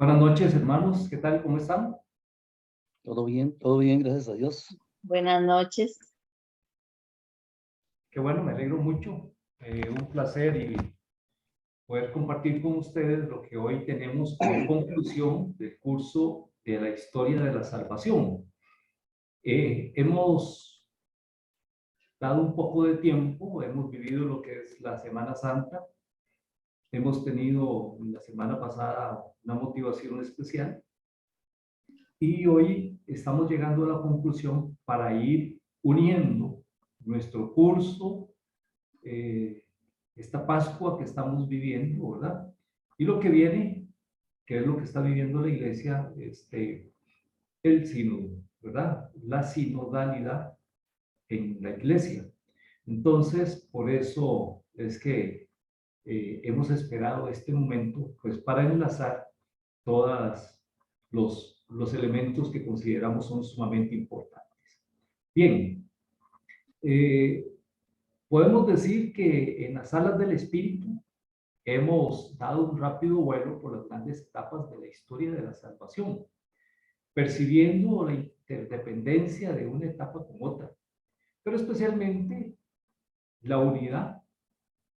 Buenas noches, hermanos. ¿Qué tal? ¿Cómo están? Todo bien, gracias a Dios. Buenas noches. Qué bueno, me alegro mucho. Un placer y poder compartir con ustedes lo que hoy tenemos como conclusión del curso de la historia de la salvación. Hemos dado un poco de tiempo, hemos vivido lo que es la Semana Santa. Hemos tenido la semana pasada una motivación especial y hoy estamos llegando a la conclusión para ir uniendo nuestro curso, esta Pascua que estamos viviendo, ¿verdad? Y lo que viene, que es lo que está viviendo la iglesia, el sínodo, ¿verdad? La sinodalidad en la iglesia. Entonces, por eso es que hemos esperado este momento, pues para enlazar todos los elementos que consideramos son sumamente importantes. Bien, podemos decir que en las salas del Espíritu hemos dado un rápido vuelo por las grandes etapas de la historia de la salvación, percibiendo la interdependencia de una etapa con otra, pero especialmente la unidad.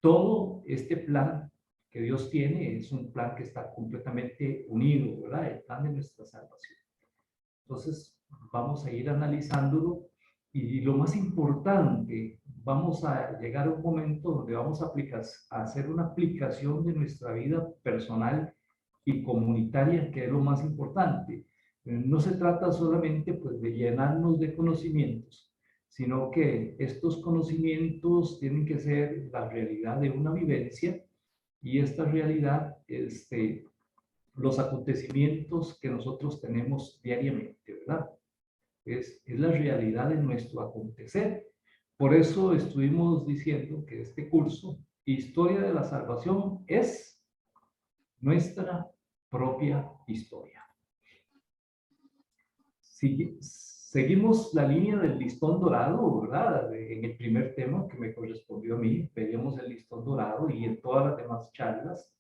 Todo este plan que Dios tiene es un plan que está completamente unido, ¿verdad? El plan de nuestra salvación. Entonces, vamos a ir analizándolo y lo más importante, vamos a llegar a un momento donde vamos a hacer una aplicación de nuestra vida personal y comunitaria, que es lo más importante. No se trata solamente pues, de llenarnos de conocimientos, sino que estos conocimientos tienen que ser la realidad de una vivencia y esta realidad, los acontecimientos que nosotros tenemos diariamente, ¿verdad? Es la realidad de nuestro acontecer. Por eso estuvimos diciendo que este curso, Historia de la Salvación, es nuestra propia historia. Seguimos la línea del listón dorado, ¿verdad? En el primer tema que me correspondió a mí, veíamos el listón dorado y en todas las demás charlas.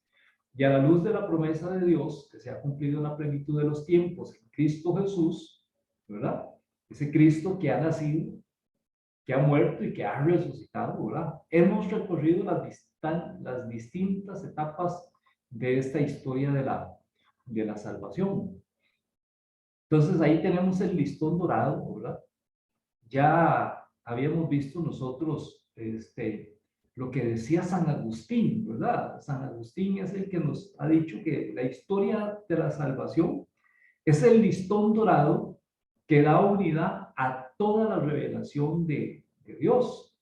Y a la luz de la promesa de Dios, que se ha cumplido en la plenitud de los tiempos, en Cristo Jesús, ¿verdad? Ese Cristo que ha nacido, que ha muerto y que ha resucitado, ¿verdad? Hemos recorrido las distintas etapas de esta historia de la salvación. Entonces ahí tenemos el listón dorado, ¿verdad? Ya habíamos visto nosotros lo que decía San Agustín, ¿verdad? San Agustín es el que nos ha dicho que la historia de la salvación es el listón dorado que da unidad a toda la revelación de Dios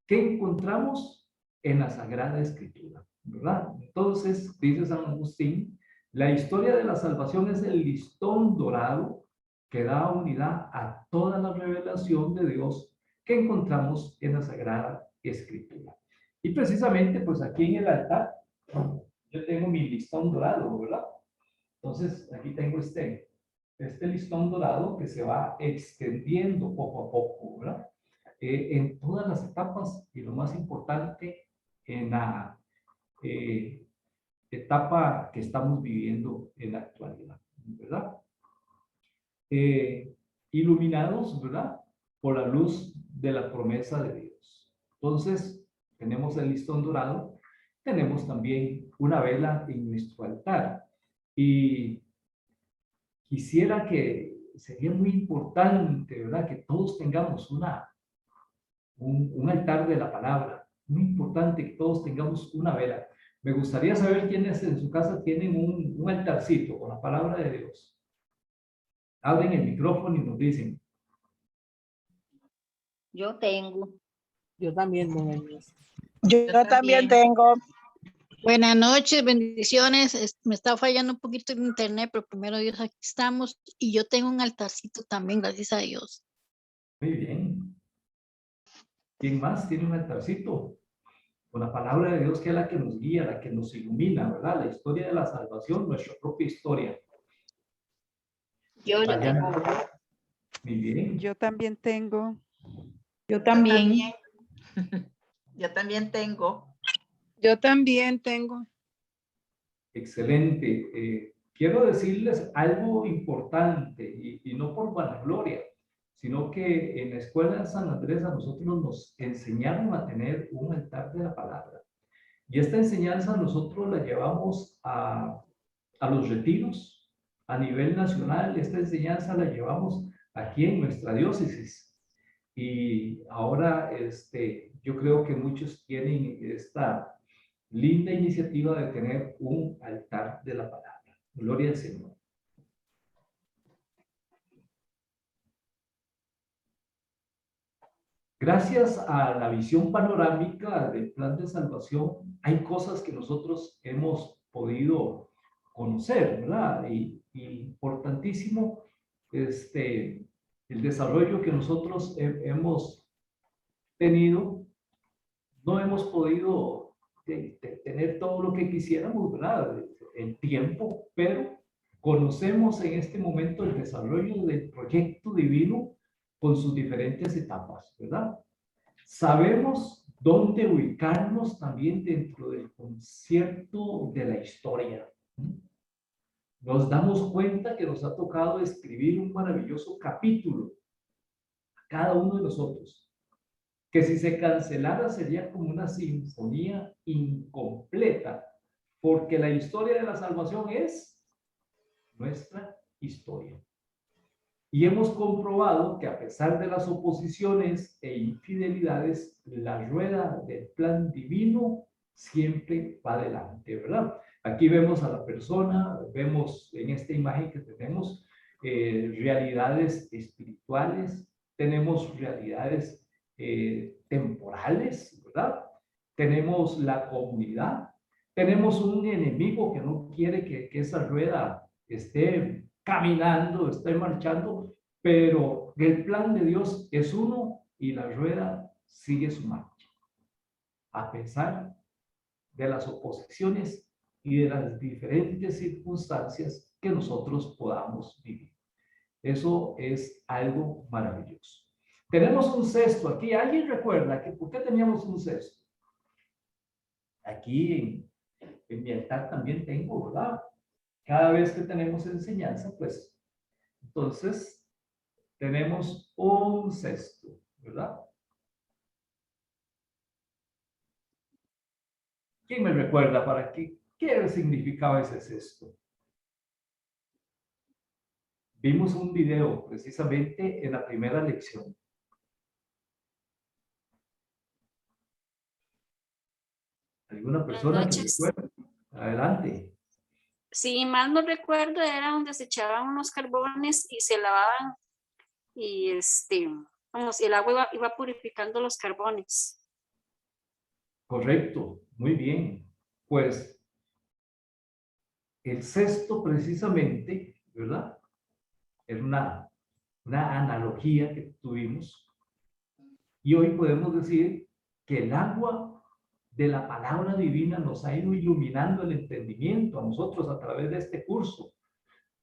que encontramos en la Sagrada Escritura, ¿verdad? Entonces, dice San Agustín, la historia de la salvación es el listón dorado que da unidad a toda la revelación de Dios que encontramos en la Sagrada Escritura. Y precisamente, pues aquí en el altar, yo tengo mi listón dorado, ¿verdad? Entonces, aquí tengo este listón dorado que se va extendiendo poco a poco, ¿verdad? En todas las etapas y lo más importante, en la etapa que estamos viviendo en la actualidad, ¿verdad? Iluminados, ¿verdad? Por la luz de la promesa de Dios. Entonces, tenemos el listón dorado, tenemos también una vela en nuestro altar. Y quisiera que sería muy importante, ¿verdad? Que todos tengamos un altar de la palabra. Muy importante que todos tengamos una vela. Me gustaría saber quiénes en su casa tienen un altarcito con la palabra de Dios. Abren el micrófono y nos dicen. Yo tengo. Yo también, don Ernest. Yo también tengo. Buenas noches, bendiciones. Me está fallando un poquito el internet, pero primero Dios, aquí estamos. Y yo tengo un altarcito también, gracias a Dios. Muy bien. ¿Quién más tiene un altarcito? Con la palabra de Dios, que es la que nos guía, la que nos ilumina, ¿verdad? La historia de la salvación, nuestra propia historia. Yo Dayana. tengo. Muy bien. Yo también tengo. Yo también. Yo también tengo. Yo también tengo. Excelente. quiero decirles algo importante y no por vanagloria, sino que en la escuela de San Andrés a nosotros nos enseñaron a tener un altar de la palabra. Y esta enseñanza nosotros la llevamos a los retiros a nivel nacional. Esta enseñanza la llevamos aquí en nuestra diócesis. Y ahora yo creo que muchos tienen esta linda iniciativa de tener un altar de la palabra. Gloria al Señor. Gracias a la visión panorámica del plan de salvación, hay cosas que nosotros hemos podido conocer, ¿verdad? Y importantísimo, el desarrollo que nosotros hemos tenido, no hemos podido tener todo lo que quisiéramos, ¿verdad? El tiempo, pero conocemos en este momento el desarrollo del proyecto divino con sus diferentes etapas, ¿verdad? Sabemos dónde ubicarnos también dentro del concierto de la historia. Nos damos cuenta que nos ha tocado escribir un maravilloso capítulo a cada uno de nosotros, que si se cancelara sería como una sinfonía incompleta, porque la historia de la salvación es nuestra historia. Y hemos comprobado que a pesar de las oposiciones e infidelidades, la rueda del plan divino siempre va adelante, ¿verdad? Aquí vemos a la persona, vemos en esta imagen que tenemos realidades espirituales, tenemos realidades temporales, ¿verdad? Tenemos la comunidad, tenemos un enemigo que no quiere que esa rueda esté caminando, esté marchando, pero el plan de Dios es uno y la rueda sigue su marcha, a pesar de las oposiciones y de las diferentes circunstancias que nosotros podamos vivir. Eso es algo maravilloso. Tenemos un cesto aquí. ¿Alguien recuerda que por qué teníamos un cesto? Aquí en mi altar también tengo, ¿verdad? Cada vez que tenemos enseñanza, pues, entonces, tenemos un cesto, ¿verdad? ¿Quién me recuerda para qué significaba ese cesto? Vimos un video precisamente en la primera lección. ¿Alguna persona que recuerde? Adelante. Si mal no recuerdo, era donde se echaban unos carbones y se lavaban y vamos, el agua iba purificando los carbones. Correcto, muy bien. Pues el cesto precisamente, ¿verdad? Era una analogía que tuvimos. Y hoy podemos decir que el agua de la palabra divina nos ha ido iluminando el entendimiento a nosotros a través de este curso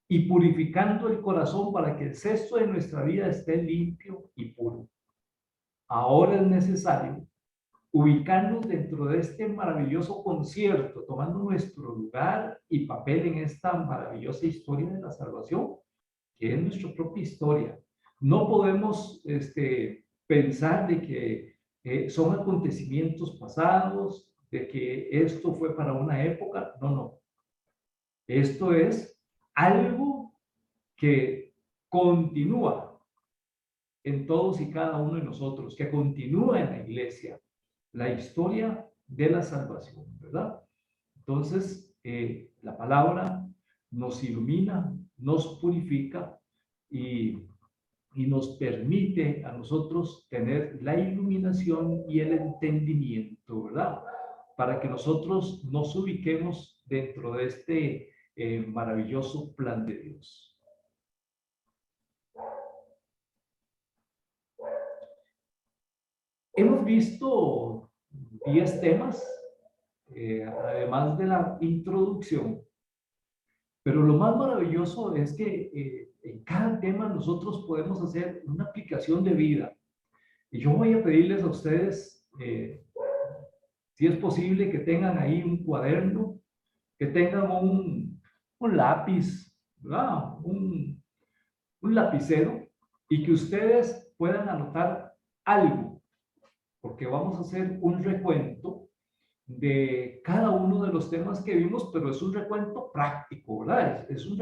y purificando el corazón para que el cesto de nuestra vida esté limpio y puro. Ahora es necesario ubicarnos dentro de este maravilloso concierto, tomando nuestro lugar y papel en esta maravillosa historia de la salvación, que es nuestra propia historia. No podemos pensar de que son acontecimientos pasados, de que esto fue para una época. No, no. Esto es algo que continúa en todos y cada uno de nosotros, que continúa en la iglesia, la historia de la salvación, ¿verdad? Entonces, la palabra nos ilumina, nos purifica y nos permite a nosotros tener la iluminación y el entendimiento, ¿verdad? Para que nosotros nos ubiquemos dentro de este maravilloso plan de Dios. Hemos visto 10 temas, además de la introducción, pero lo más maravilloso es que en cada tema nosotros podemos hacer una aplicación de vida. Y yo voy a pedirles a ustedes, si es posible, que tengan ahí un cuaderno, que tengan un lápiz, ¿verdad? Un lapicero, y que ustedes puedan anotar algo, porque vamos a hacer un recuento de cada uno de los temas que vimos, pero es un recuento práctico, ¿verdad? Es un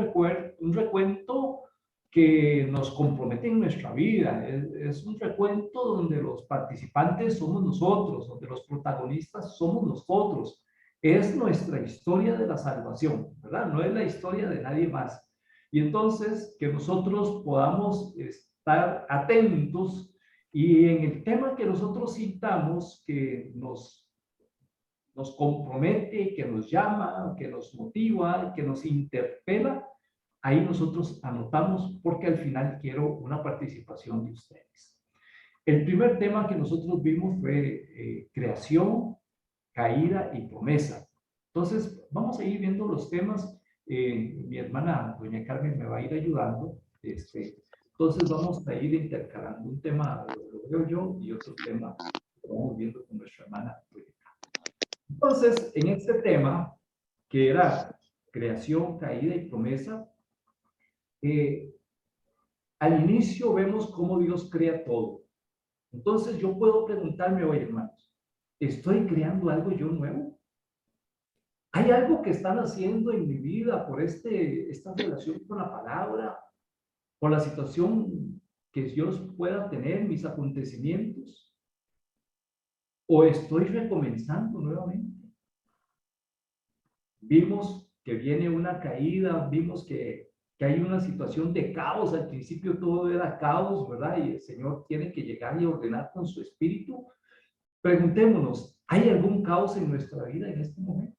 recuento que nos compromete en nuestra vida, es un recuento donde los participantes somos nosotros, donde los protagonistas somos nosotros. Es nuestra historia de la salvación, ¿verdad? No es la historia de nadie más. Y entonces que nosotros podamos estar atentos y en el tema que nosotros citamos, que nos compromete, que nos llama, que nos motiva, que nos interpela, ahí nosotros anotamos porque al final quiero una participación de ustedes. El primer tema que nosotros vimos fue creación, caída y promesa. Entonces, vamos a ir viendo los temas. Mi hermana, doña Carmen, me va a ir ayudando. Entonces, vamos a ir intercalando un tema, lo veo yo, y otro tema que vamos viendo con nuestra hermana. Entonces, en este tema, que era creación, caída y promesa, al inicio vemos cómo Dios crea todo. Entonces, yo puedo preguntarme hoy, hermanos, ¿estoy creando algo yo nuevo? ¿Hay algo que están haciendo en mi vida por esta relación con la palabra, por la situación que Dios pueda tener, mis acontecimientos? ¿O estoy recomenzando nuevamente? Vimos que viene una caída, vimos que hay una situación de caos. Al principio todo era caos, ¿verdad? Y el Señor tiene que llegar y ordenar con su espíritu. Preguntémonos, ¿hay algún caos en nuestra vida en este momento?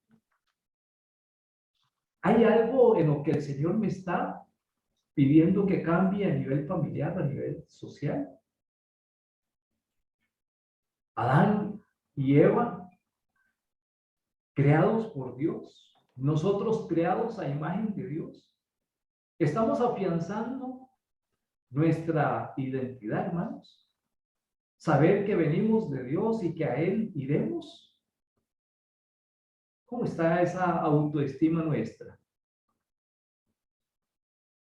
¿Hay algo en lo que el Señor me está pidiendo que cambie a nivel familiar, a nivel social? Adán y Eva, creados por Dios, nosotros creados a imagen de Dios, estamos afianzando nuestra identidad, hermanos. Saber que venimos de Dios y que a Él iremos. ¿Cómo está esa autoestima nuestra?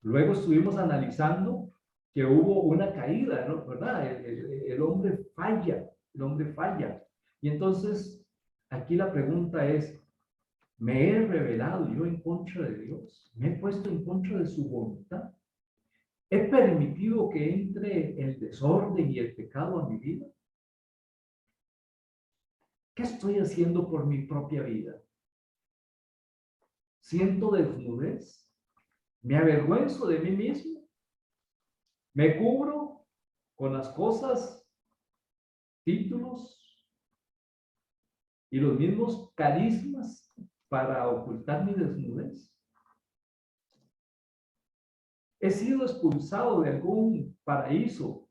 Luego estuvimos analizando que hubo una caída, ¿no? ¿Verdad? El hombre falla, el hombre falla. Y entonces, aquí la pregunta es, ¿me he rebelado yo en contra de Dios? ¿Me he puesto en contra de su voluntad? ¿He permitido que entre el desorden y el pecado a mi vida? ¿Qué estoy haciendo por mi propia vida? ¿Siento desnudez? ¿Me avergüenzo de mí mismo? ¿Me cubro con las cosas, títulos y los mismos carismas para ocultar mi desnudez? ¿He sido expulsado de algún paraíso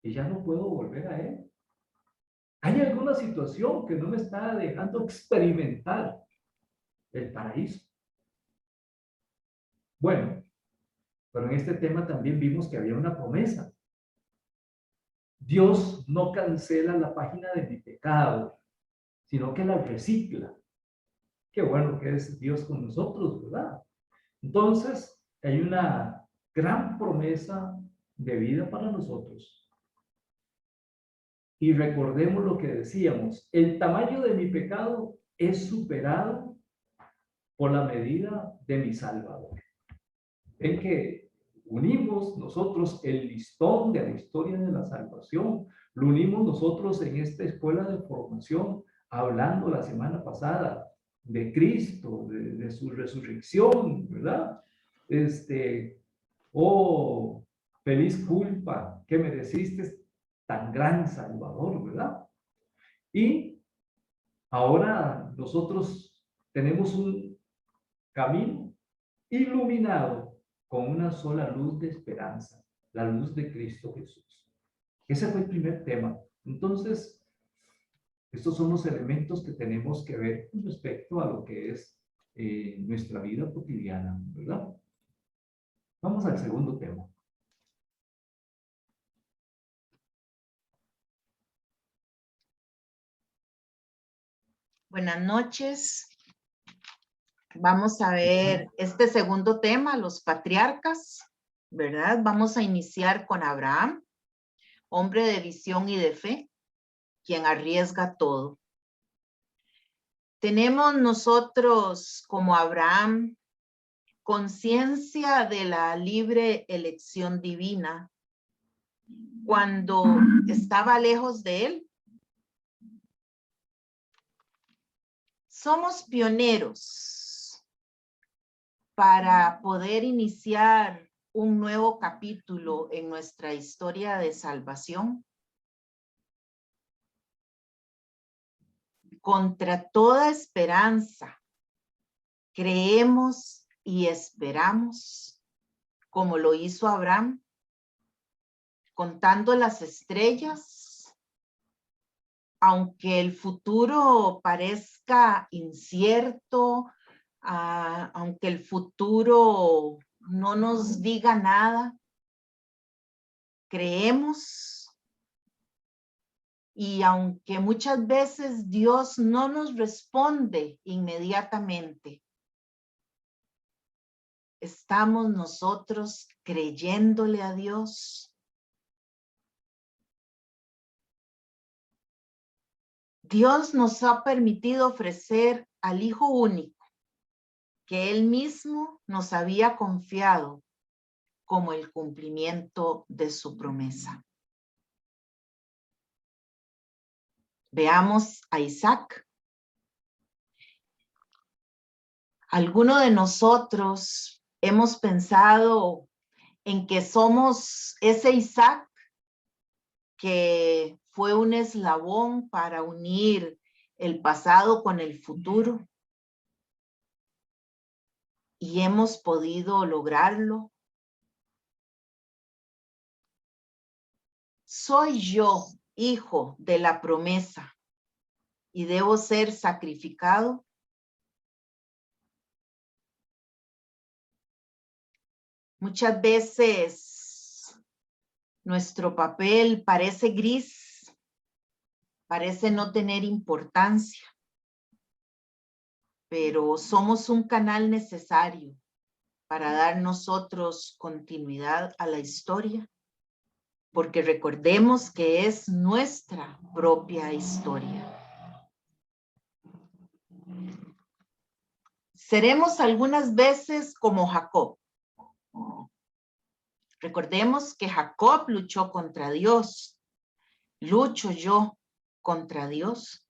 y ya no puedo volver a él? ¿Hay alguna situación que no me está dejando experimentar el paraíso? Bueno, pero en este tema también vimos que había una promesa. Dios no cancela la página de mi pecado, sino que la recicla. Qué bueno que es Dios con nosotros, ¿verdad? Entonces, hay una gran promesa de vida para nosotros. Y recordemos lo que decíamos, el tamaño de mi pecado es superado por la medida de mi Salvador. Ven que unimos nosotros el listón de la historia de la salvación, lo unimos nosotros en esta escuela de formación, hablando la semana pasada de Cristo, de su resurrección, ¿verdad? Oh, feliz culpa que mereciste tan gran Salvador, ¿verdad? Y ahora nosotros tenemos un camino iluminado con una sola luz de esperanza, la luz de Cristo Jesús. Ese fue el primer tema. Entonces, estos son los elementos que tenemos que ver con respecto a lo que es nuestra vida cotidiana, ¿verdad? Vamos al segundo tema. Buenas noches. Vamos a ver este segundo tema, los patriarcas, ¿verdad? Vamos a iniciar con Abraham, hombre de visión y de fe, quien arriesga todo. Tenemos nosotros como Abraham conciencia de la libre elección divina cuando estaba lejos de él. Somos pioneros para poder iniciar un nuevo capítulo en nuestra historia de salvación. Contra toda esperanza, creemos y esperamos, como lo hizo Abraham, contando las estrellas, aunque el futuro parezca incierto, aunque el futuro no nos diga nada, creemos. Y aunque muchas veces Dios no nos responde inmediatamente, estamos nosotros creyéndole a Dios. Dios nos ha permitido ofrecer al Hijo único que Él mismo nos había confiado como el cumplimiento de su promesa. Veamos a Isaac. Alguno de nosotros hemos pensado en que somos ese Isaac que fue un eslabón para unir el pasado con el futuro. Y hemos podido lograrlo. Soy yo, hijo de la promesa, y debo ser sacrificado. Muchas veces nuestro papel parece gris, parece no tener importancia, pero somos un canal necesario para dar nosotros continuidad a la historia, porque recordemos que es nuestra propia historia. Seremos algunas veces como Jacob. Recordemos que Jacob luchó contra Dios. ¿Lucho yo contra Dios?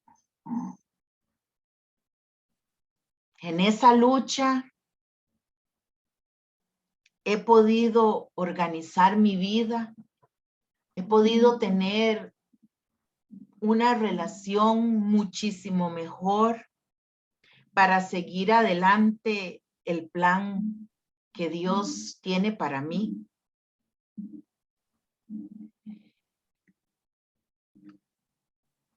En esa lucha he podido organizar mi vida, he podido tener una relación muchísimo mejor para seguir adelante el plan que Dios tiene para mí.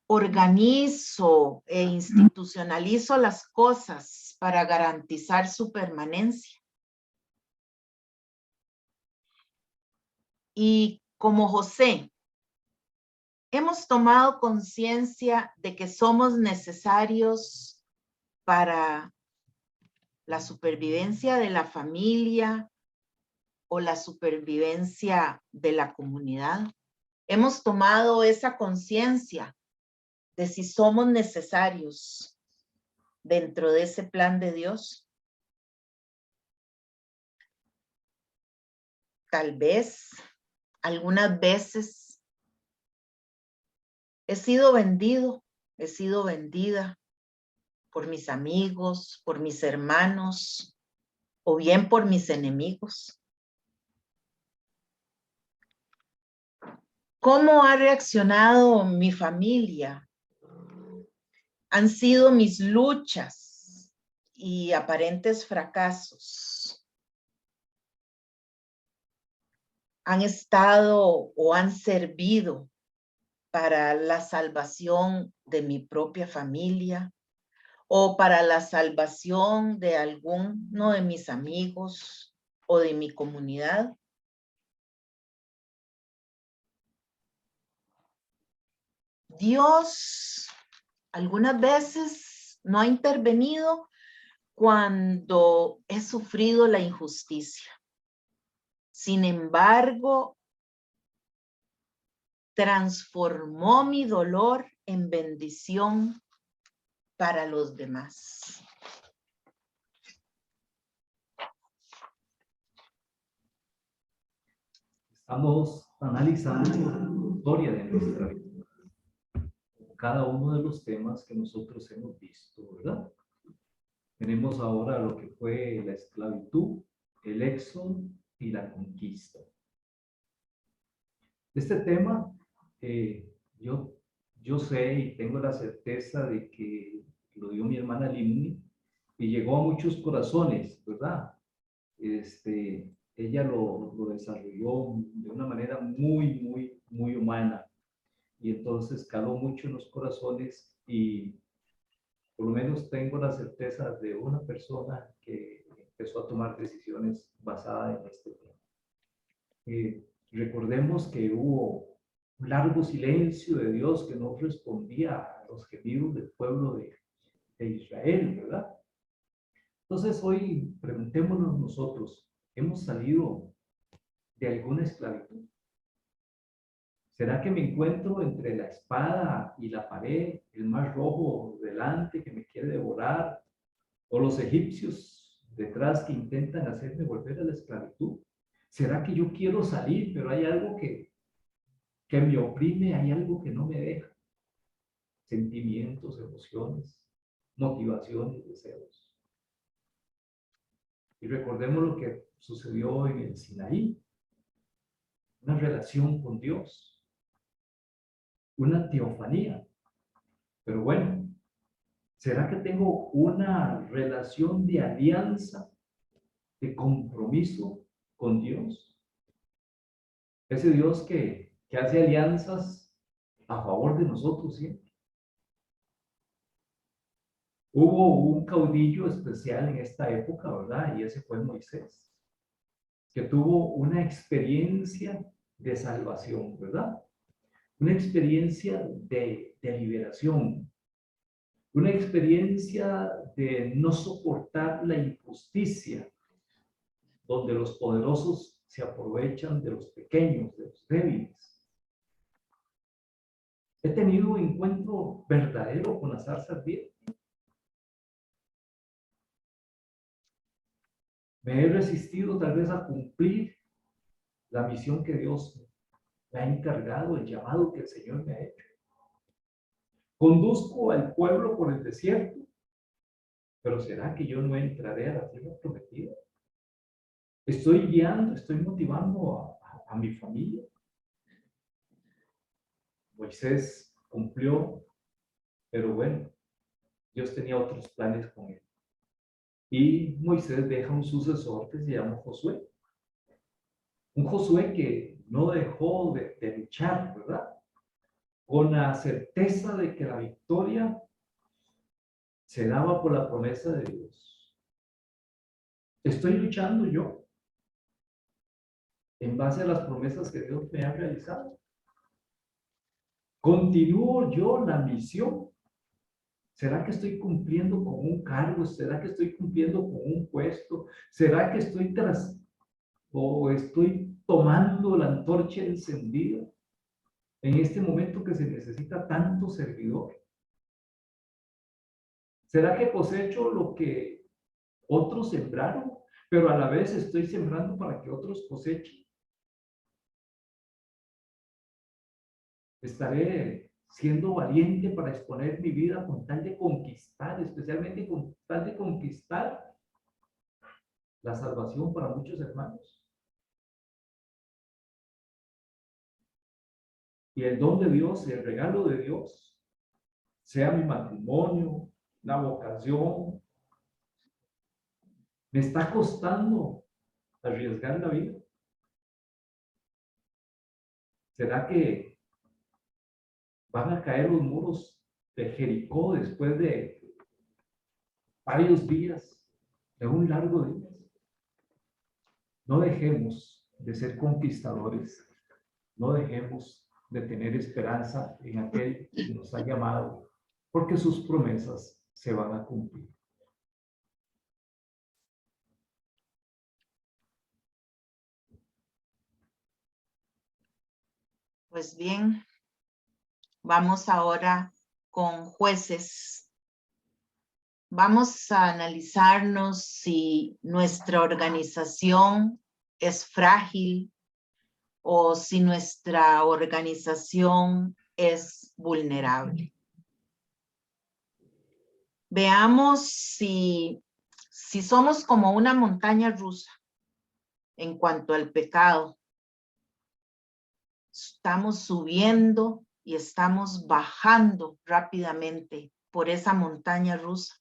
Organizo e institucionalizo las cosas para garantizar su permanencia. Y como José, hemos tomado conciencia de que somos necesarios para la supervivencia de la familia o la supervivencia de la comunidad. Hemos tomado esa conciencia de si somos necesarios dentro de ese plan de Dios. Tal vez, algunas veces, he sido vendido, he sido vendida por mis amigos, por mis hermanos, o bien por mis enemigos. ¿Cómo ha reaccionado mi familia? Han sido mis luchas y aparentes fracasos. Han estado o han servido para la salvación de mi propia familia o para la salvación de alguno de mis amigos o de mi comunidad. Dios algunas veces no ha intervenido cuando he sufrido la injusticia. Sin embargo, transformó mi dolor en bendición para los demás. Estamos analizando la historia de nuestra vida. Cada uno de los temas que nosotros hemos visto, ¿verdad? Tenemos ahora lo que fue la esclavitud, el éxodo y la conquista. Este tema, yo sé y tengo la certeza de que lo dio mi hermana Limni y llegó a muchos corazones, ¿verdad? Ella lo desarrolló de una manera muy humana y entonces caló mucho en los corazones y por lo menos tengo la certeza de una persona que empezó a tomar decisiones basadas en este tema. Recordemos que hubo un largo silencio de Dios que no respondía a los gemidos del pueblo de Israel, ¿verdad? Entonces hoy preguntémonos nosotros, ¿hemos salido de alguna esclavitud? ¿Será que me encuentro entre la espada y la pared, el mar rojo delante que me quiere devorar, o los egipcios detrás que intentan hacerme volver a la esclavitud? ¿Será que yo quiero salir, pero hay algo que me oprime, hay algo que no me deja? Sentimientos, emociones, motivaciones, deseos. Y recordemos lo que sucedió en el Sinaí. Una relación con Dios. Una teofanía. Pero bueno, ¿será que tengo una relación de alianza, de compromiso con Dios? Ese Dios que hace alianzas a favor de nosotros siempre. Hubo un caudillo especial en esta época, ¿verdad? Y ese fue Moisés, que tuvo una experiencia de salvación, ¿verdad? Una experiencia de liberación, una experiencia de no soportar la injusticia, donde los poderosos se aprovechan de los pequeños, de los débiles. He tenido un encuentro verdadero con la zarza ardiente. Me he resistido tal vez a cumplir la misión que Dios me ha encargado, el llamado que el Señor me ha hecho. Conduzco al pueblo por el desierto, pero ¿será que yo no entraré a la tierra prometida? Estoy guiando, estoy motivando a mi familia. Moisés cumplió, pero bueno, Dios tenía otros planes con él. Y Moisés deja un sucesor que se llama Josué. Un Josué que no dejó de luchar, ¿verdad? Con la certeza de que la victoria se daba por la promesa de Dios. Estoy luchando yo en base a las promesas que Dios me ha realizado. ¿Continúo yo la misión? ¿Será que estoy cumpliendo con un cargo? ¿Será que estoy cumpliendo con un puesto? ¿Será que estoy estoy tomando la antorcha encendida en este momento que se necesita tanto servidor? ¿Será que cosecho lo que otros sembraron, pero a la vez estoy sembrando para que otros cosechen? ¿Estaré siendo valiente para exponer mi vida con tal de conquistar, especialmente con tal de conquistar la salvación para muchos hermanos? Y el don de Dios, el regalo de Dios, sea mi matrimonio, la vocación, me está costando arriesgar la vida. ¿Será que van a caer los muros de Jericó después de varios días, de un largo día? No dejemos de ser conquistadores, no dejemos de tener esperanza en aquel que nos ha llamado, porque sus promesas se van a cumplir. Pues bien, vamos ahora con Jueces. Vamos a analizarnos si nuestra organización es frágil o si nuestra organización es vulnerable. Veamos si somos como una montaña rusa en cuanto al pecado. Estamos subiendo y estamos bajando rápidamente por esa montaña rusa.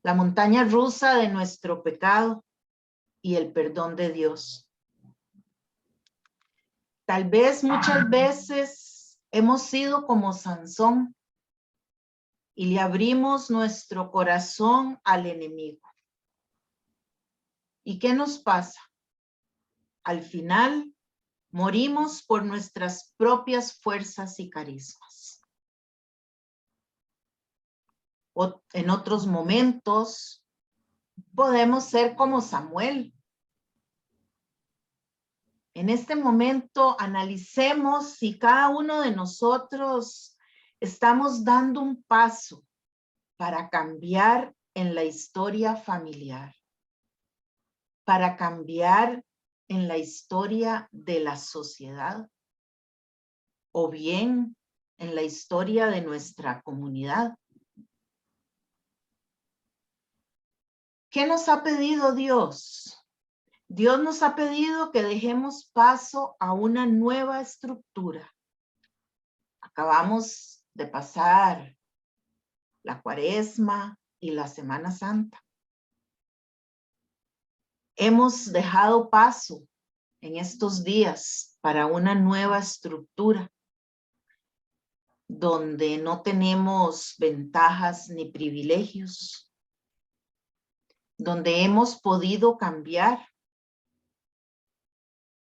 La montaña rusa de nuestro pecado y el perdón de Dios. Tal vez muchas veces hemos sido como Sansón y le abrimos nuestro corazón al enemigo. ¿Y qué nos pasa? Al final, morimos por nuestras propias fuerzas y carismas. O en otros momentos, podemos ser como Samuel. En este momento, analicemos si cada uno de nosotros estamos dando un paso para cambiar en la historia familiar, para cambiar en la historia de la sociedad, o bien en la historia de nuestra comunidad. ¿Qué nos ha pedido Dios? Dios nos ha pedido que dejemos paso a una nueva estructura. Acabamos de pasar la Cuaresma y la Semana Santa. Hemos dejado paso en estos días para una nueva estructura donde no tenemos ventajas ni privilegios, donde hemos podido cambiar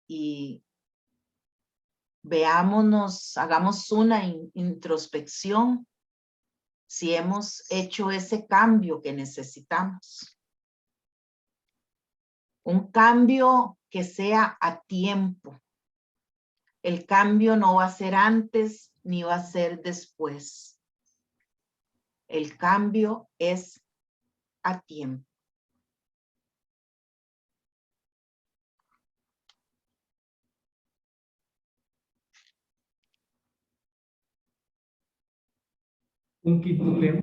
y veámonos, hagamos una introspección si hemos hecho ese cambio que necesitamos. Un cambio que sea a tiempo. El cambio no va a ser antes ni va a ser después. El cambio es a tiempo. Un quinto tema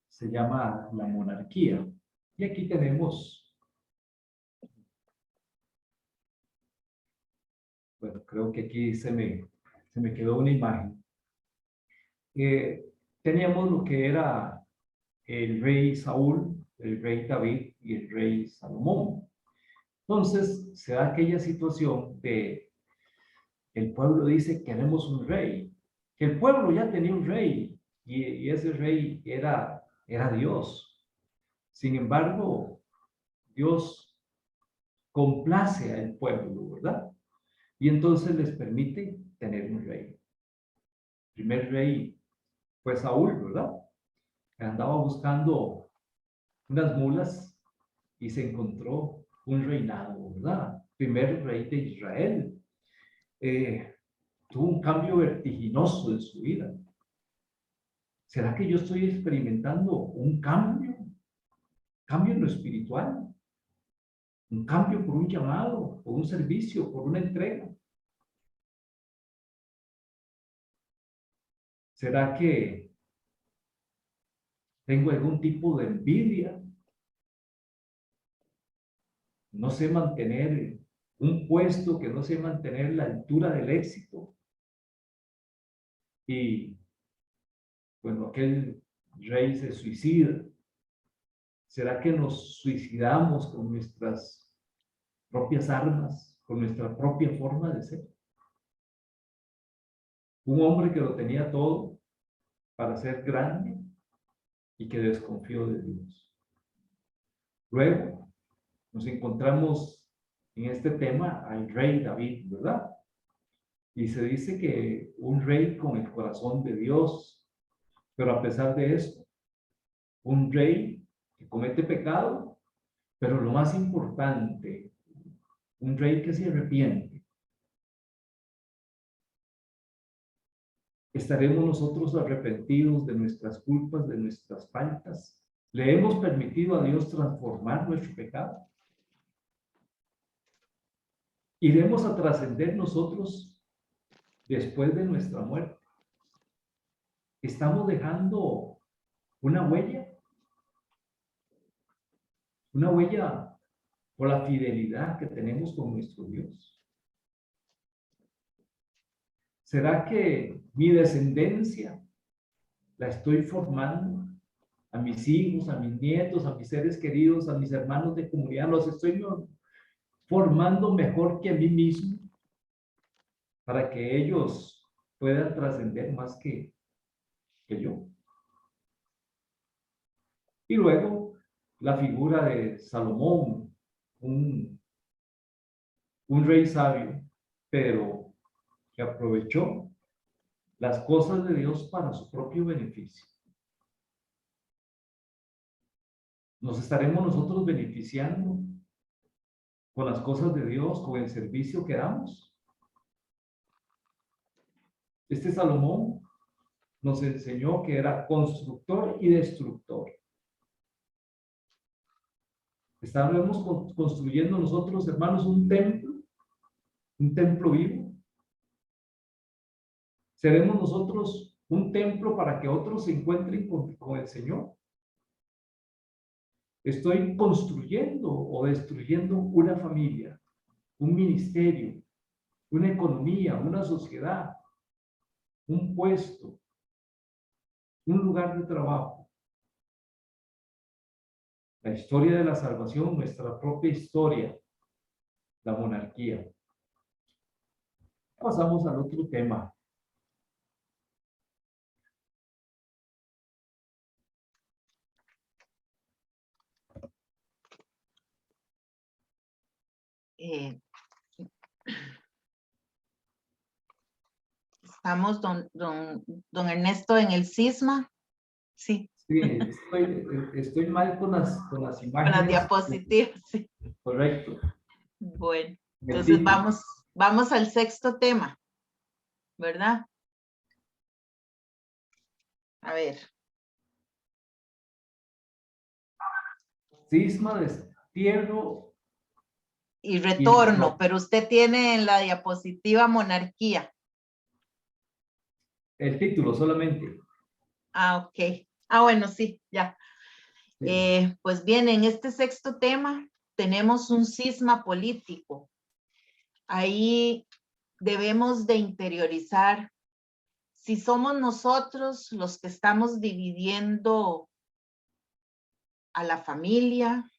se llama la monarquía. Y aquí tenemos, bueno, creo que aquí se me quedó una imagen. Teníamos lo que era el rey Saúl, el rey David y el rey Salomón. Entonces se da aquella situación de el pueblo dice queremos un rey, que el pueblo ya tenía un rey y ese rey era Dios. Sin embargo, Dios complace al pueblo, ¿verdad? Y entonces les permite tener un rey. El primer rey fue Saúl, ¿verdad? Que andaba buscando unas mulas y se encontró un reinado, ¿verdad? Primer rey de Israel. Tuvo un cambio vertiginoso en su vida. ¿Será que yo estoy experimentando un cambio? ¿Cambio en lo espiritual? ¿Un cambio por un llamado, por un servicio, por una entrega? ¿Será que tengo algún tipo de envidia? No sé mantener un puesto, que no sé mantener la altura del éxito. Y bueno, aquel rey se suicida. ¿Será que nos suicidamos con nuestras propias armas, con nuestra propia forma de ser? Un hombre que lo tenía todo para ser grande y que desconfió de Dios. Luego nos encontramos en este tema al rey David, ¿verdad? Y se dice que un rey con el corazón de Dios, pero a pesar de eso, un rey que comete pecado, pero lo más importante, un rey que se arrepiente. ¿Estaremos nosotros arrepentidos de nuestras culpas, de nuestras faltas? ¿Le hemos permitido a Dios transformar nuestro pecado? ¿Iremos a trascender nosotros después de nuestra muerte? ¿Estamos dejando una huella? Una huella por la fidelidad que tenemos con nuestro Dios. ¿Será que mi descendencia la estoy formando? A mis hijos, a mis nietos, a mis seres queridos, a mis hermanos de comunidad, los estoy formando mejor que a mí mismo para que ellos puedan trascender más que yo. Y luego la figura de Salomón, un rey sabio, pero que aprovechó las cosas de Dios para su propio beneficio. ¿Nos estaremos nosotros beneficiando con las cosas de Dios, con el servicio que damos? Este Salomón nos enseñó que era constructor y destructor. Estaremos construyendo nosotros, hermanos, un templo vivo. ¿Seremos nosotros un templo para que otros se encuentren con el Señor? ¿Estoy construyendo o destruyendo una familia, un ministerio, una economía, una sociedad, un puesto, un lugar de trabajo? La historia de la salvación, nuestra propia historia, la monarquía. Pasamos al otro tema. Estamos, don Ernesto, en el cisma. Sí. Sí, estoy mal con las imágenes. Con las diapositivas, sí. Correcto. Bueno, entonces vamos al sexto tema, ¿verdad? A ver. Cisma, destierro Y retorno, pero usted tiene en la diapositiva monarquía. El título solamente. Ah, ok. Ah, bueno, sí, ya. Sí. Pues bien, en este sexto tema tenemos un cisma político. Ahí debemos de interiorizar si somos nosotros los que estamos dividiendo a la familia,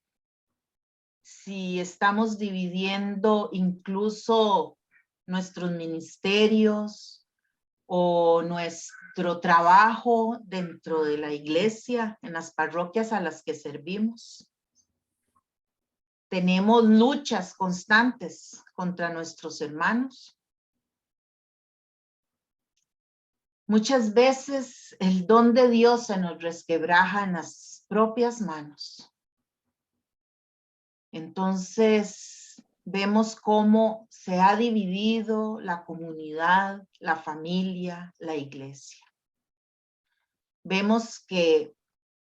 si estamos dividiendo incluso nuestros ministerios o nuestro trabajo dentro de la iglesia, en las parroquias a las que servimos. Tenemos luchas constantes contra nuestros hermanos. Muchas veces el don de Dios se nos resquebraja en las propias manos. Entonces vemos cómo se ha dividido la comunidad, la familia, la iglesia. Vemos que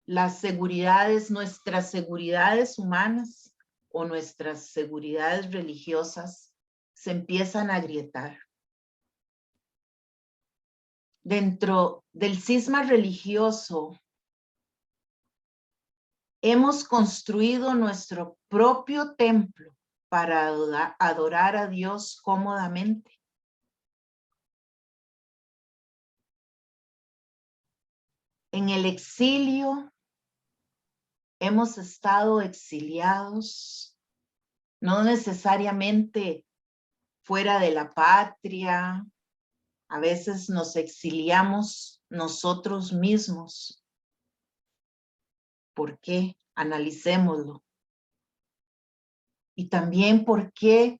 las seguridades, nuestras seguridades humanas o nuestras seguridades religiosas se empiezan a agrietar. Dentro del cisma religioso, hemos construido nuestro propio templo para adorar a Dios cómodamente. En el exilio, hemos estado exiliados, no necesariamente fuera de la patria. A veces nos exiliamos nosotros mismos. ¿Por qué? Analicémoslo. Y también por qué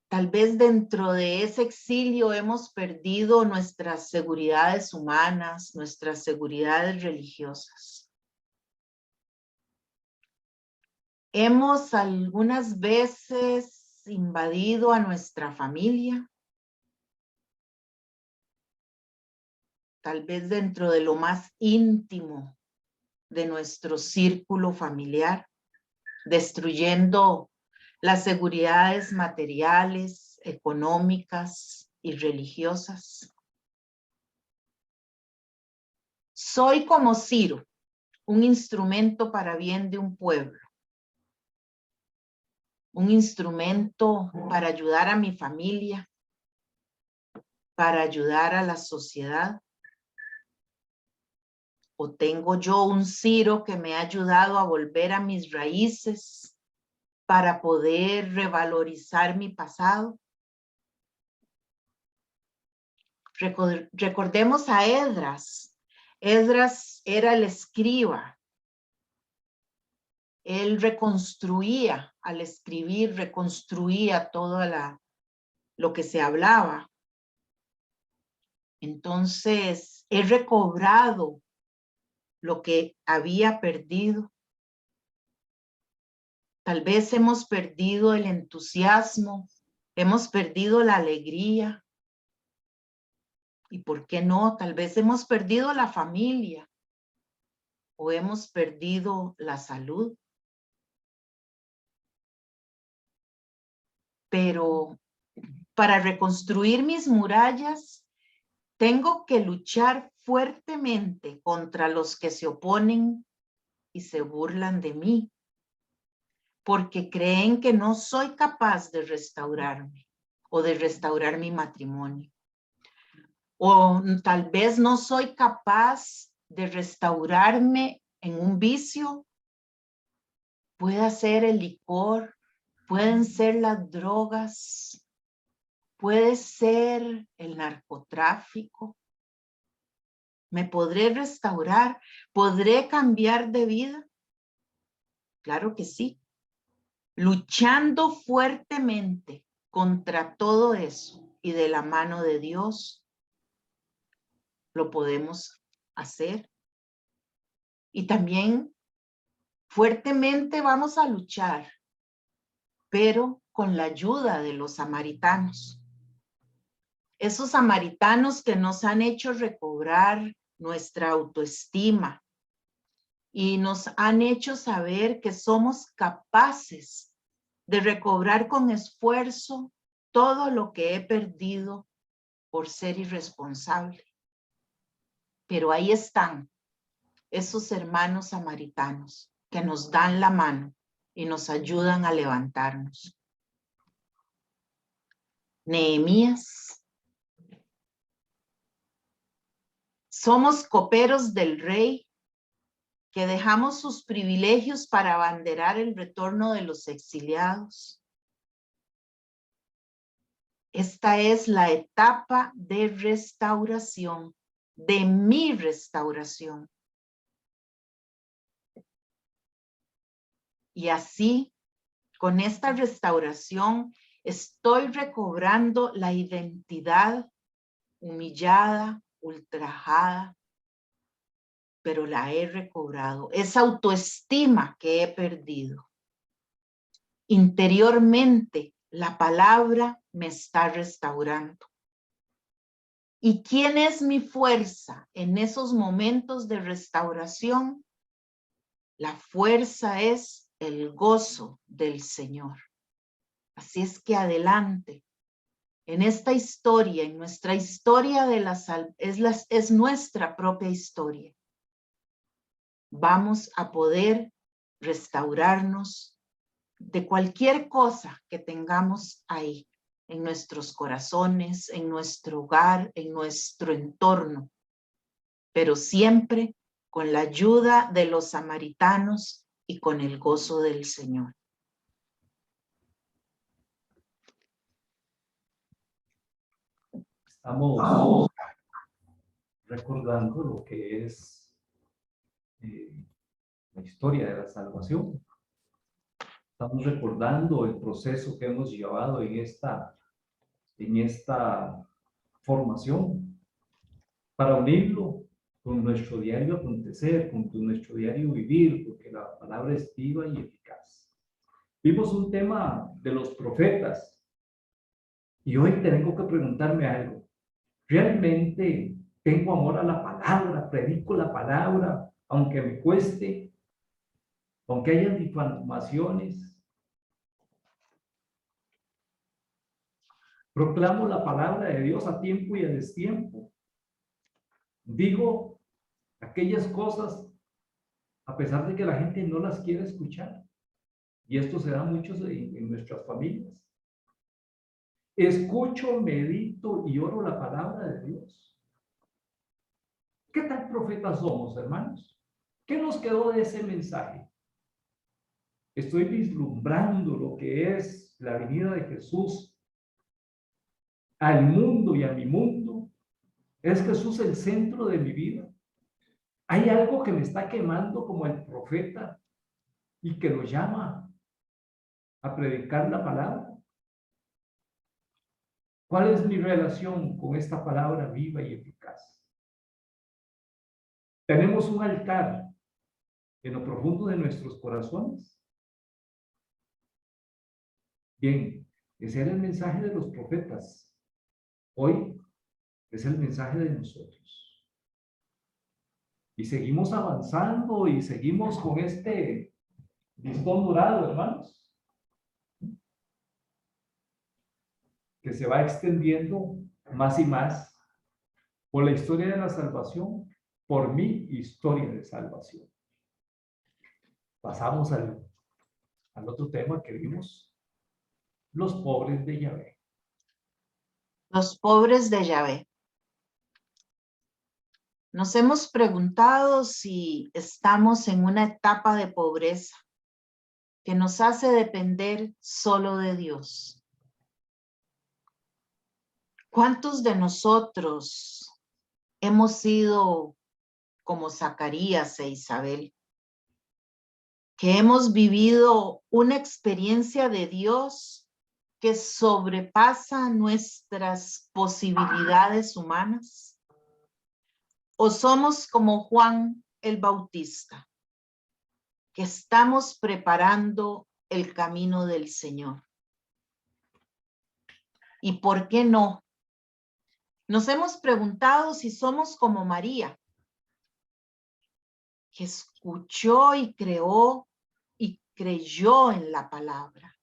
tal vez dentro de ese exilio hemos perdido nuestras seguridades humanas, nuestras seguridades religiosas. Hemos algunas veces invadido a nuestra familia. tal vez dentro de lo más íntimo de nuestro círculo familiar, destruyendo las seguridades materiales, económicas y religiosas. Soy como Ciro, un instrumento para bien de un pueblo, un instrumento para ayudar a mi familia, para ayudar a la sociedad. ¿O tengo yo un Ciro que me ha ayudado a volver a mis raíces para poder revalorizar mi pasado? Recordemos a Esdras. Esdras era el escriba. Él reconstruía, al escribir, reconstruía todo lo que se hablaba. Entonces, he recobrado lo que había perdido. Tal vez hemos perdido el entusiasmo, hemos perdido la alegría. ¿Y por qué no? Tal vez hemos perdido la familia o hemos perdido la salud. Pero para reconstruir mis murallas, tengo que luchar fuertemente contra los que se oponen y se burlan de mí, porque creen que no soy capaz de restaurarme o de restaurar mi matrimonio. O tal vez no soy capaz de restaurarme en un vicio. Puede ser el licor, pueden ser las drogas, puede ser el narcotráfico. ¿Me podré restaurar? ¿Podré cambiar de vida? Claro que sí. Luchando fuertemente contra todo eso y de la mano de Dios, lo podemos hacer. Y también fuertemente vamos a luchar, pero con la ayuda de los samaritanos. Esos samaritanos que nos han hecho recobrar nuestra autoestima y nos han hecho saber que somos capaces de recobrar con esfuerzo todo lo que he perdido por ser irresponsable. Pero ahí están esos hermanos samaritanos que nos dan la mano y nos ayudan a levantarnos. Nehemías. Somos coperos del rey que dejamos sus privilegios para abanderar el retorno de los exiliados. Esta es la etapa de restauración, de mi restauración. Y así, con esta restauración, estoy recobrando la identidad humillada, ultrajada, pero la he recobrado. Esa autoestima que he perdido. Interiormente, la palabra me está restaurando. ¿Y quién es mi fuerza en esos momentos de restauración? La fuerza es el gozo del Señor. Así es que adelante. En esta historia, en nuestra historia de la salvación, es nuestra propia historia. Vamos a poder restaurarnos de cualquier cosa que tengamos ahí, en nuestros corazones, en nuestro hogar, en nuestro entorno, pero siempre con la ayuda de los samaritanos y con el gozo del Señor. Estamos recordando lo que es la historia de la salvación. Estamos recordando el proceso que hemos llevado en esta formación para unirlo con nuestro diario acontecer, con nuestro diario vivir, porque la palabra es viva y eficaz. Vimos un tema de los profetas y hoy tengo que preguntarme algo. ¿Realmente tengo amor a la palabra, predico la palabra, aunque me cueste, aunque haya difamaciones. Proclamo la palabra de Dios a tiempo y a destiempo. Digo aquellas cosas a pesar de que la gente no las quiere escuchar. Y esto se da mucho en nuestras familias. Escucho, medito y oro la palabra de Dios. ¿Qué tal profetas somos, hermanos? ¿Qué nos quedó de ese mensaje? Estoy vislumbrando lo que es la venida de Jesús al mundo y a mi mundo. ¿Es Jesús el centro de mi vida? ¿Hay algo que me está quemando como el profeta y que lo llama a predicar la palabra? ¿Cuál es mi relación con esta palabra viva y eficaz? ¿Tenemos un altar en lo profundo de nuestros corazones? Bien, ese era el mensaje de los profetas. Hoy es el mensaje de nosotros. Y seguimos avanzando y seguimos con este listón dorado, hermanos, que se va extendiendo más y más por la historia de la salvación, por mi historia de salvación. Pasamos al otro tema que vimos, los pobres de Yahvé. Los pobres de Yahvé. Nos hemos preguntado si estamos en una etapa de pobreza que nos hace depender solo de Dios. ¿Cuántos de nosotros hemos sido como Zacarías e Isabel, que hemos vivido una experiencia de Dios que sobrepasa nuestras posibilidades humanas? ¿O somos como Juan el Bautista, que estamos preparando el camino del Señor? ¿Y por qué no? Nos hemos preguntado si somos como María, que escuchó y creó y creyó en la palabra.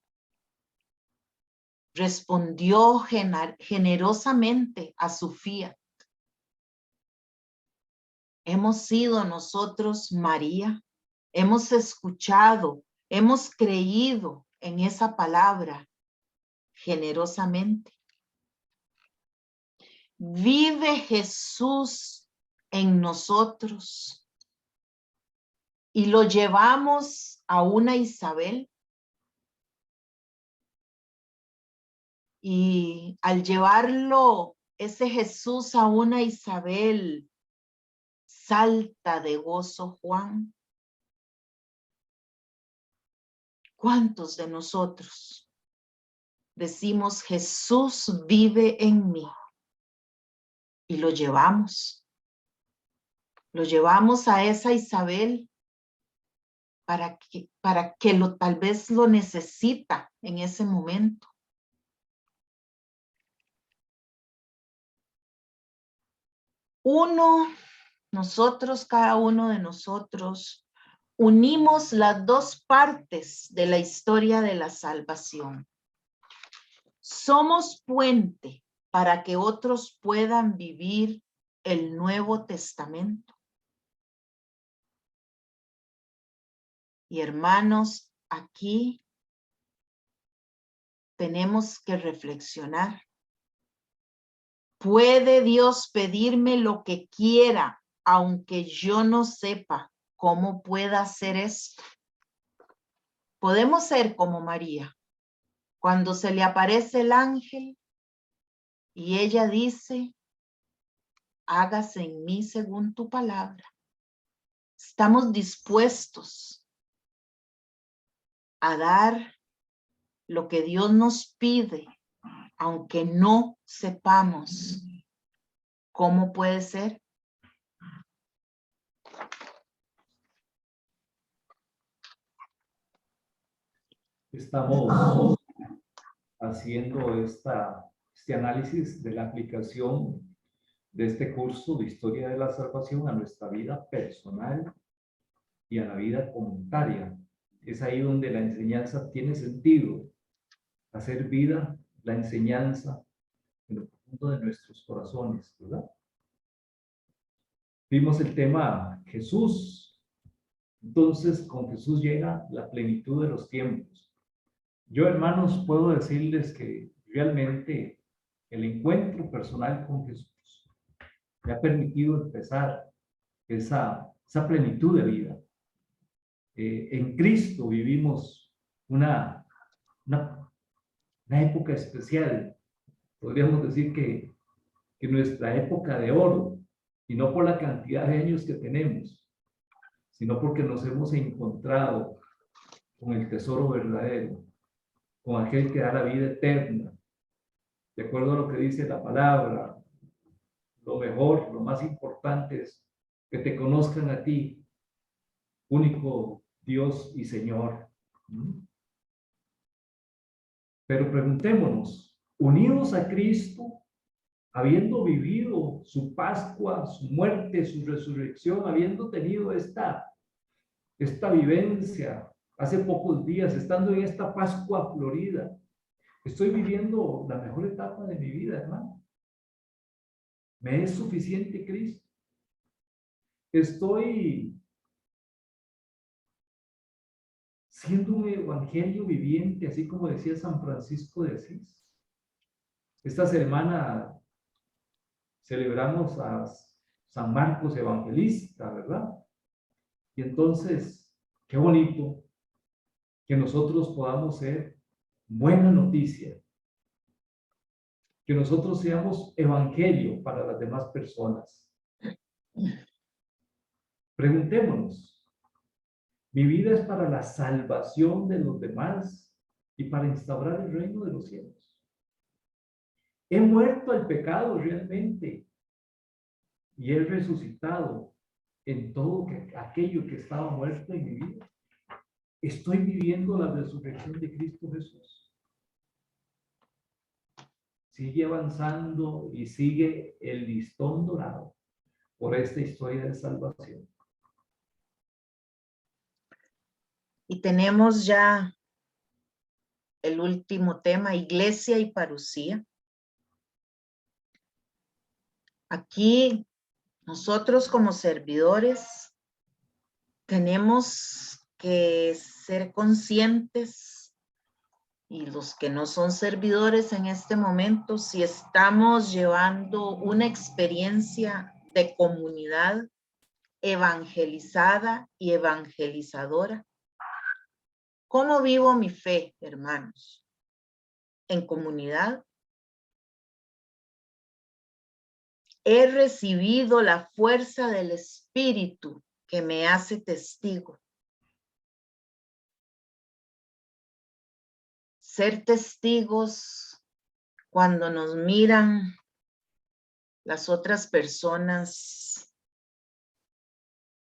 Respondió generosamente a su fiat. Hemos sido nosotros María, hemos escuchado, hemos creído en esa palabra generosamente. Vive Jesús en nosotros y lo llevamos a una Isabel. Y al llevarlo, ese Jesús a una Isabel, salta de gozo Juan. ¿Cuántos de nosotros decimos Jesús vive en mí? Y lo llevamos a esa Isabel para que tal vez lo necesita en ese momento. Cada uno de nosotros, unimos las dos partes de la historia de la salvación. Somos puente para que otros puedan vivir el Nuevo Testamento. Y hermanos, aquí tenemos que reflexionar. ¿Puede Dios pedirme lo que quiera, aunque yo no sepa cómo pueda hacer esto? Podemos ser como María, cuando se le aparece el ángel y ella dice, hágase en mí según tu palabra. Estamos dispuestos a dar lo que Dios nos pide, aunque no sepamos cómo puede ser. Estamos haciendo este análisis de la aplicación de este curso de Historia de la Salvación a nuestra vida personal y a la vida comunitaria. Es ahí donde la enseñanza tiene sentido, hacer vida la enseñanza en lo profundo de nuestros corazones, ¿verdad? Vimos el tema Jesús. Entonces, con Jesús llega la plenitud de los tiempos. Yo, hermanos, puedo decirles que realmente el encuentro personal con Jesús me ha permitido empezar esa plenitud de vida. En Cristo vivimos una época especial. Podríamos decir que nuestra época de oro, y no por la cantidad de años que tenemos, sino porque nos hemos encontrado con el tesoro verdadero, con aquel que da la vida eterna. De acuerdo a lo que dice la palabra, lo mejor, lo más importante es que te conozcan a ti, único Dios y Señor. Pero preguntémonos, unidos a Cristo, habiendo vivido su Pascua, su muerte, su resurrección, habiendo tenido esta vivencia hace pocos días, estando en esta Pascua florida, estoy viviendo la mejor etapa de mi vida, hermano. ¿Me es suficiente Cristo? Estoy siendo un evangelio viviente, así como decía San Francisco de Asís. Esta semana celebramos a San Marcos Evangelista, ¿verdad? Y entonces, qué bonito que nosotros podamos ser buena noticia, que nosotros seamos evangelio para las demás personas. Preguntémonos, ¿mi vida es para la salvación de los demás y para instaurar el reino de los cielos? ¿He muerto al pecado realmente y he resucitado en todo aquello que estaba muerto en mi vida? ¿Estoy viviendo la resurrección de Cristo Jesús? Sigue avanzando y sigue el listón dorado por esta historia de salvación. Y tenemos ya el último tema, iglesia y parucía. Aquí nosotros como servidores tenemos que ser conscientes, y los que no son servidores en este momento, si estamos llevando una experiencia de comunidad evangelizada y evangelizadora. ¿Cómo vivo mi fe, hermanos? ¿En comunidad? He recibido la fuerza del Espíritu que me hace testigo. Ser testigos cuando nos miran las otras personas,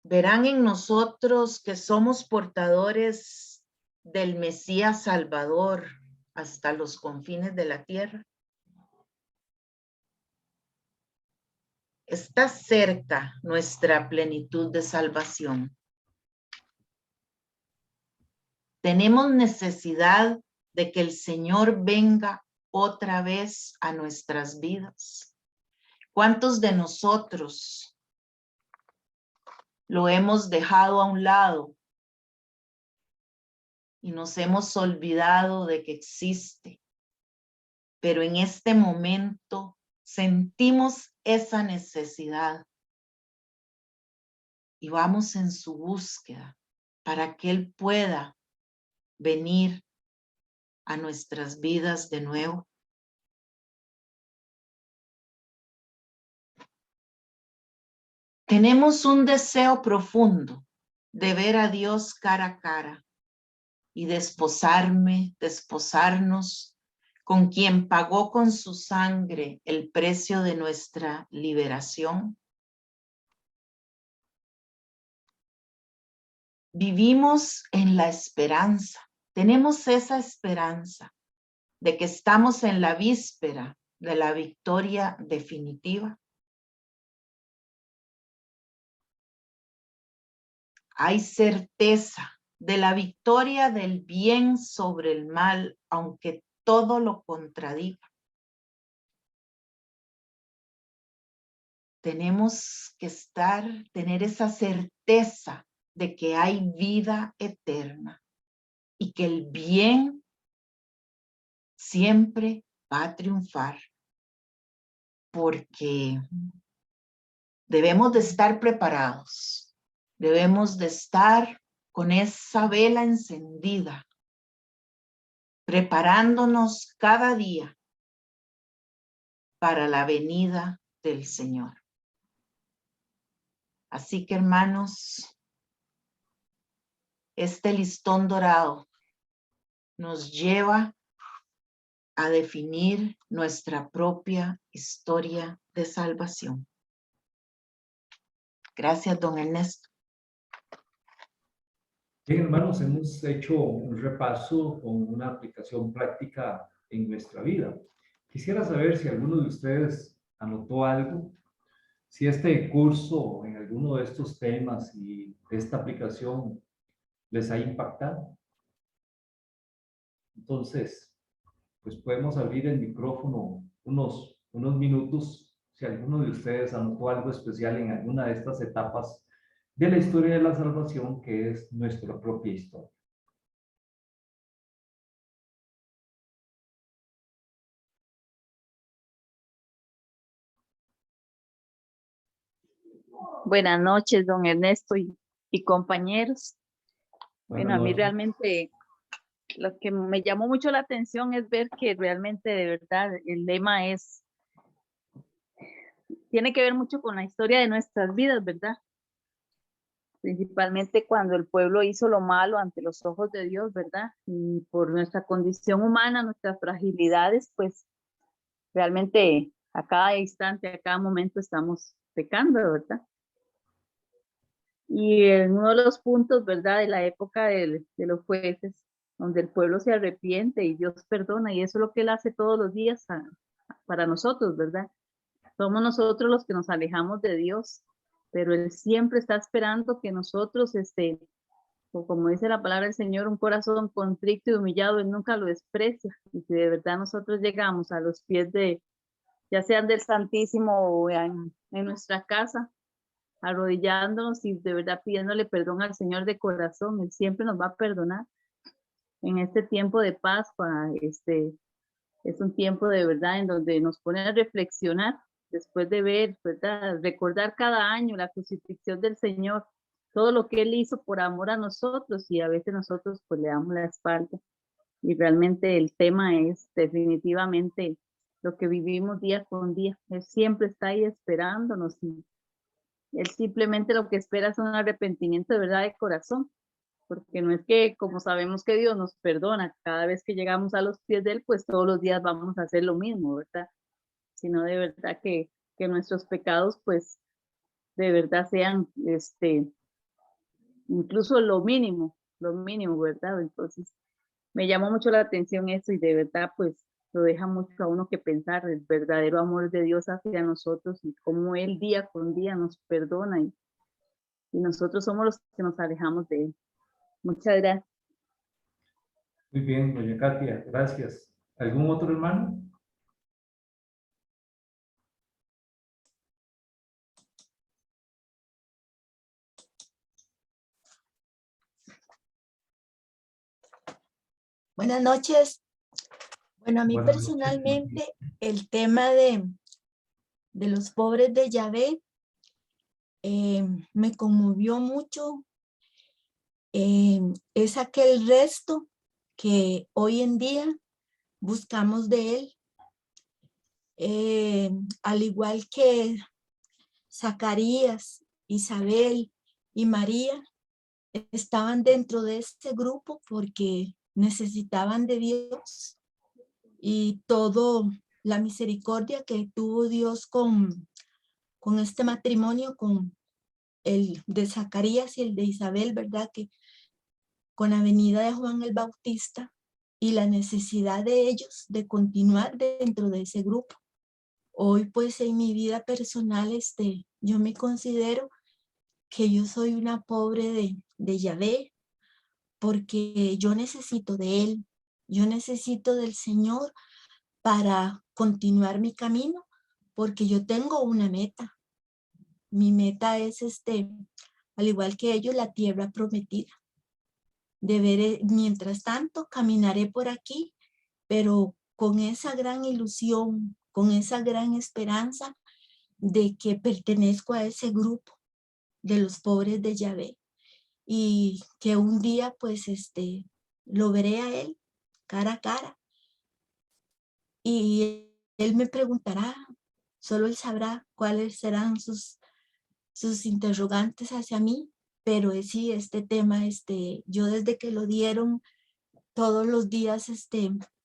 verán en nosotros que somos portadores del Mesías Salvador hasta los confines de la tierra. Está cerca nuestra plenitud de salvación. Tenemos necesidad de que el Señor venga otra vez a nuestras vidas. ¿Cuántos de nosotros lo hemos dejado a un lado y nos hemos olvidado de que existe? Pero en este momento sentimos esa necesidad y vamos en su búsqueda para que Él pueda venir a nuestras vidas de nuevo. Tenemos un deseo profundo de ver a Dios cara a cara y desposarnos con quien pagó con su sangre el precio de nuestra liberación. Vivimos en la esperanza, tenemos esa esperanza de que estamos en la víspera de la victoria definitiva. hay certeza de la victoria del bien sobre el mal, aunque todo lo contradiga. Tenemos que tener esa certeza de que hay vida eterna y que el bien siempre va a triunfar, porque debemos de estar preparados, debemos de estar con esa vela encendida, preparándonos cada día para la venida del Señor. Así que, hermanos, este listón dorado nos lleva a definir nuestra propia historia de salvación. Gracias, don Ernesto. Bien, hermanos, hemos hecho un repaso con una aplicación práctica en nuestra vida. Quisiera saber si alguno de ustedes anotó algo, si este curso en alguno de estos temas y esta aplicación les ha impactado. Entonces, pues podemos abrir el micrófono unos minutos si alguno de ustedes anotó algo especial en alguna de estas etapas de la historia de la salvación, que es nuestra propia historia. Buenas noches, don Ernesto y compañeros. Bueno, a mí noches. realmente lo que me llamó mucho la atención es ver que realmente de verdad el lema tiene que ver mucho con la historia de nuestras vidas, ¿verdad? Principalmente cuando el pueblo hizo lo malo ante los ojos de Dios, ¿verdad? Y por nuestra condición humana, nuestras fragilidades, pues realmente a cada instante, a cada momento estamos pecando, ¿verdad? Y en uno de los puntos, ¿verdad? De la época de los jueces, donde el pueblo se arrepiente y Dios perdona, y eso es lo que Él hace todos los días para nosotros, ¿verdad? Somos nosotros los que nos alejamos de Dios, pero Él siempre está esperando que nosotros, o como dice la palabra del Señor, un corazón contrito y humillado, Él nunca lo desprecia. Y si de verdad nosotros llegamos a los pies ya sean del Santísimo o en nuestra casa, arrodillándonos y de verdad pidiéndole perdón al Señor de corazón, Él siempre nos va a perdonar. En este tiempo de Pascua, es un tiempo de verdad en donde nos pone a reflexionar después de ver, ¿verdad? Recordar cada año la crucifixión del Señor, todo lo que Él hizo por amor a nosotros, y a veces nosotros pues le damos la espalda. Y realmente el tema es definitivamente lo que vivimos día con día. Él siempre está ahí esperándonos, y Él simplemente lo que espera es un arrepentimiento de verdad de corazón, porque no es que, como sabemos que Dios nos perdona cada vez que llegamos a los pies de Él, pues todos los días vamos a hacer lo mismo, ¿verdad? Sino de verdad que nuestros pecados, pues, de verdad sean, incluso lo mínimo, ¿verdad? Entonces, me llamó mucho la atención eso, y de verdad, pues, lo deja mucho a uno que pensar el verdadero amor de Dios hacia nosotros y cómo Él día con día nos perdona, y nosotros somos los que nos alejamos de Él. Muchas gracias. Muy bien, doña Katia, gracias. ¿Algún otro hermano? Buenas noches. Bueno, a mí Buenas noches. personalmente el tema de los pobres de Yahvé me conmovió mucho. Es aquel resto que hoy en día buscamos de Él. Al igual que Zacarías, Isabel y María estaban dentro de este grupo porque necesitaban de Dios, y todo la misericordia que tuvo Dios con este matrimonio, con el de Zacarías y el de Isabel, ¿verdad? Que con la venida de Juan el Bautista y la necesidad de ellos de continuar dentro de ese grupo. Hoy pues en mi vida personal yo me considero que yo soy una pobre de Yahvé, porque yo necesito de Él, yo necesito del Señor para continuar mi camino, porque yo tengo una meta. Mi meta es al igual que ellos, la tierra prometida. Mientras tanto, caminaré por aquí, pero con esa gran ilusión, con esa gran esperanza de que pertenezco a ese grupo de los pobres de Yahvé, y que un día pues lo veré a Él cara a cara, y Él me preguntará, solo Él sabrá cuáles serán sus interrogantes hacia mí, pero sí, este tema, yo desde que lo dieron, todos los días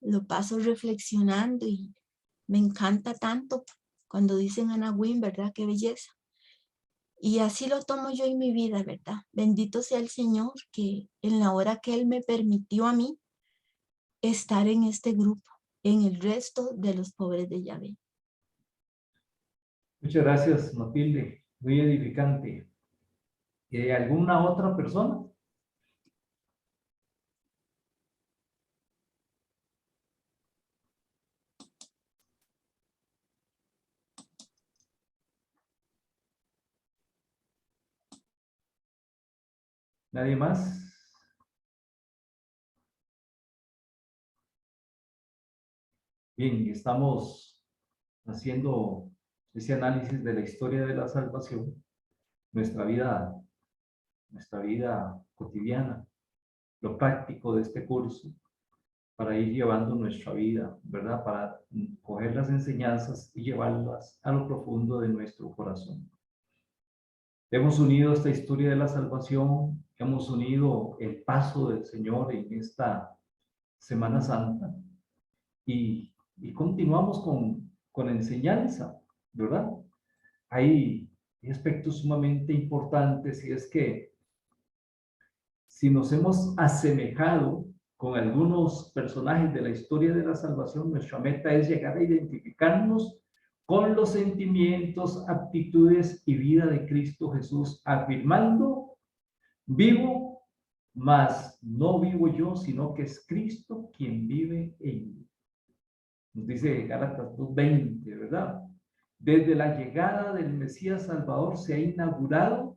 lo paso reflexionando y me encanta tanto cuando dicen Anahuín, ¿verdad? Qué belleza. Y así lo tomo yo en mi vida, ¿verdad? Bendito sea el Señor, que en la hora que Él me permitió a mí estar en este grupo, en el resto de los pobres de Yahvé. Muchas gracias, Matilde. Muy edificante. ¿Alguna otra persona? ¿Nadie más? Bien, estamos haciendo ese análisis de la historia de la salvación, nuestra vida cotidiana, lo práctico de este curso, para ir llevando nuestra vida, ¿verdad? Para coger las enseñanzas y llevarlas a lo profundo de nuestro corazón. Hemos unido esta historia de la salvación, hemos unido el paso del Señor en esta Semana Santa y continuamos con enseñanza, ¿verdad? Hay aspectos sumamente importantes, y es que si nos hemos asemejado con algunos personajes de la historia de la salvación, nuestra meta es llegar a identificarnos con los sentimientos, aptitudes y vida de Cristo Jesús, afirmando: vivo, mas no vivo yo, sino que es Cristo quien vive en mí. Nos dice Gálatas 2:20, ¿verdad? Desde la llegada del Mesías Salvador se ha inaugurado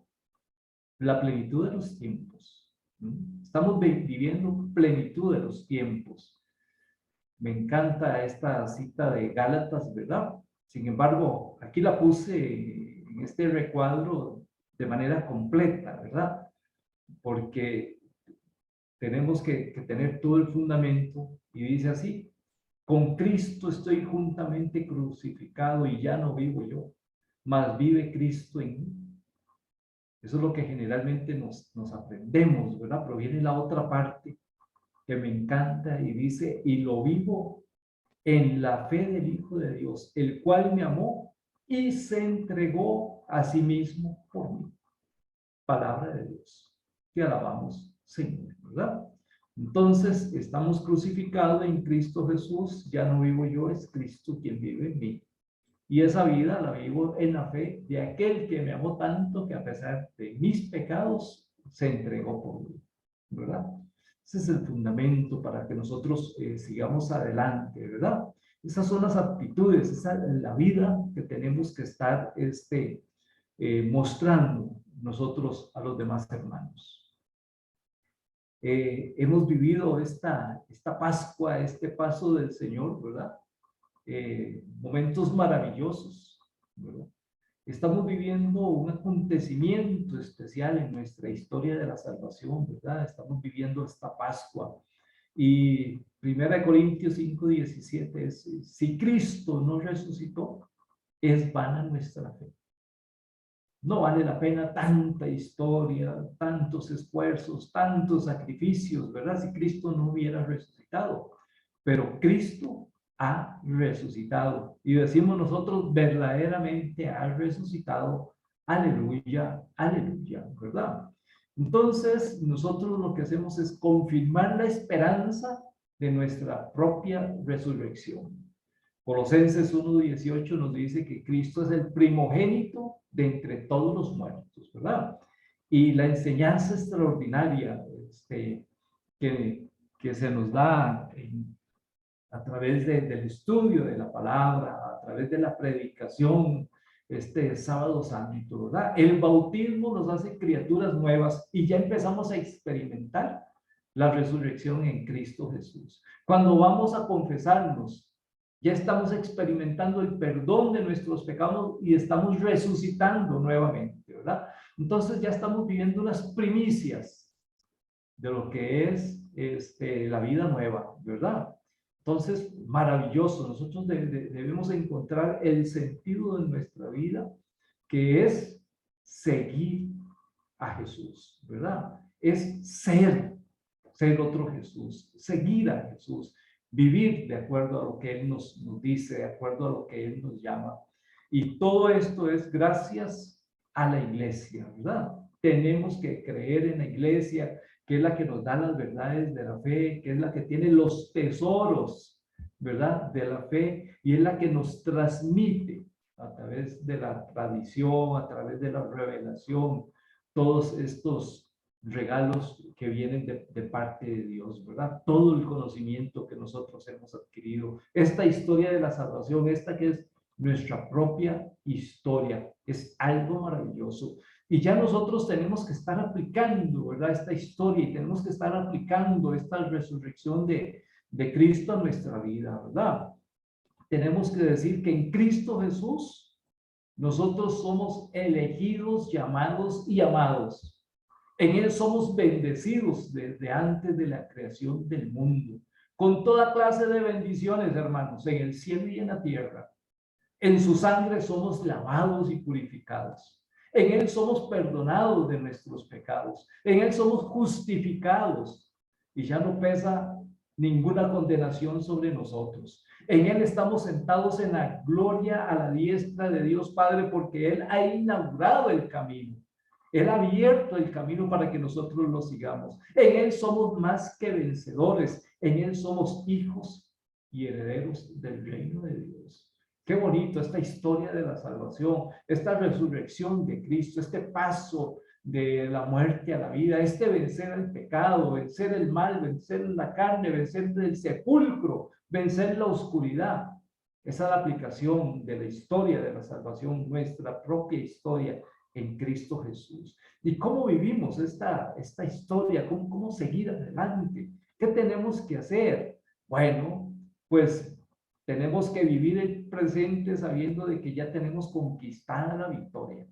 la plenitud de los tiempos. Estamos viviendo plenitud de los tiempos. Me encanta esta cita de Gálatas, ¿verdad? Sin embargo, aquí la puse en este recuadro de manera completa, ¿verdad? Porque tenemos que tener todo el fundamento, y dice así: con Cristo estoy juntamente crucificado y ya no vivo yo, mas vive Cristo en mí. Eso es lo que generalmente nos aprendemos, ¿verdad? Pero viene la otra parte que me encanta y dice: y lo vivo en la fe del Hijo de Dios, el cual me amó y se entregó a sí mismo por mí. Palabra de Dios. Te alabamos, Señor, ¿verdad? Entonces, estamos crucificados en Cristo Jesús, ya no vivo yo, es Cristo quien vive en mí. Y esa vida la vivo en la fe de aquel que me amó tanto que a pesar de mis pecados se entregó por mí, ¿verdad? Ese es el fundamento para que nosotros sigamos adelante, ¿verdad? Esas son las aptitudes, esa es la vida que tenemos que estar mostrando nosotros a los demás hermanos. Hemos vivido esta Pascua, este paso del Señor, ¿verdad? Momentos maravillosos, ¿verdad? Estamos viviendo un acontecimiento especial en nuestra historia de la salvación, ¿verdad? Estamos viviendo esta Pascua. Y 1 Corintios 5:17 es: si Cristo no resucitó, es vana nuestra fe. No vale la pena tanta historia, tantos esfuerzos, tantos sacrificios, ¿verdad? Si Cristo no hubiera resucitado. Pero Cristo ha resucitado. Y decimos nosotros: verdaderamente ha resucitado. Aleluya, aleluya, ¿verdad? Entonces, nosotros lo que hacemos es confirmar la esperanza de nuestra propia resurrección. Colosenses 1:18 nos dice que Cristo es el primogénito de entre todos los muertos, ¿verdad? y la enseñanza extraordinaria que se nos da a través del estudio de la palabra, a través de la predicación, este sábado santo, ¿verdad? El bautismo nos hace criaturas nuevas y ya empezamos a experimentar la resurrección en Cristo Jesús. Cuando vamos a confesarnos, ya estamos experimentando el perdón de nuestros pecados y estamos resucitando nuevamente, ¿verdad? Entonces ya estamos viviendo unas primicias de lo que es la vida nueva, ¿verdad? Entonces, maravilloso. Nosotros debemos encontrar el sentido de nuestra vida, que es seguir a Jesús, ¿verdad? Es ser otro Jesús, seguir a Jesús, vivir de acuerdo a lo que Él nos dice, de acuerdo a lo que Él nos llama. Y todo esto es gracias a la iglesia, ¿verdad? Tenemos que creer en la iglesia, que es la que nos da las verdades de la fe, que es la que tiene los tesoros, ¿verdad?, de la fe, y es la que nos transmite a través de la tradición, a través de la revelación, todos estos regalos que vienen de parte de Dios, ¿verdad? Todo el conocimiento que nosotros hemos adquirido, esta historia de la salvación, esta que es nuestra propia historia, es algo maravilloso. Y ya nosotros tenemos que estar aplicando, ¿verdad?, esta historia, y tenemos que estar aplicando esta resurrección de Cristo a nuestra vida, ¿verdad? Tenemos que decir que en Cristo Jesús nosotros somos elegidos, llamados y amados. En Él somos bendecidos desde antes de la creación del mundo, con toda clase de bendiciones, hermanos, en el cielo y en la tierra. En su sangre somos lavados y purificados. En Él somos perdonados de nuestros pecados. En Él somos justificados y ya no pesa ninguna condenación sobre nosotros. En Él estamos sentados en la gloria a la diestra de Dios Padre, porque Él ha inaugurado el camino. Él ha abierto el camino para que nosotros lo sigamos. En Él somos más que vencedores. En Él somos hijos y herederos del reino de Dios. Qué bonito esta historia de la salvación, esta resurrección de Cristo, este paso de la muerte a la vida, este vencer el pecado, vencer el mal, vencer la carne, vencer el sepulcro, vencer la oscuridad. Esa es la aplicación de la historia de la salvación, nuestra propia historia en Cristo Jesús. ¿Y cómo vivimos esta historia? ¿Cómo seguir adelante? ¿Qué tenemos que hacer? Bueno, pues tenemos que vivir el presente sabiendo de que ya tenemos conquistada la victoria.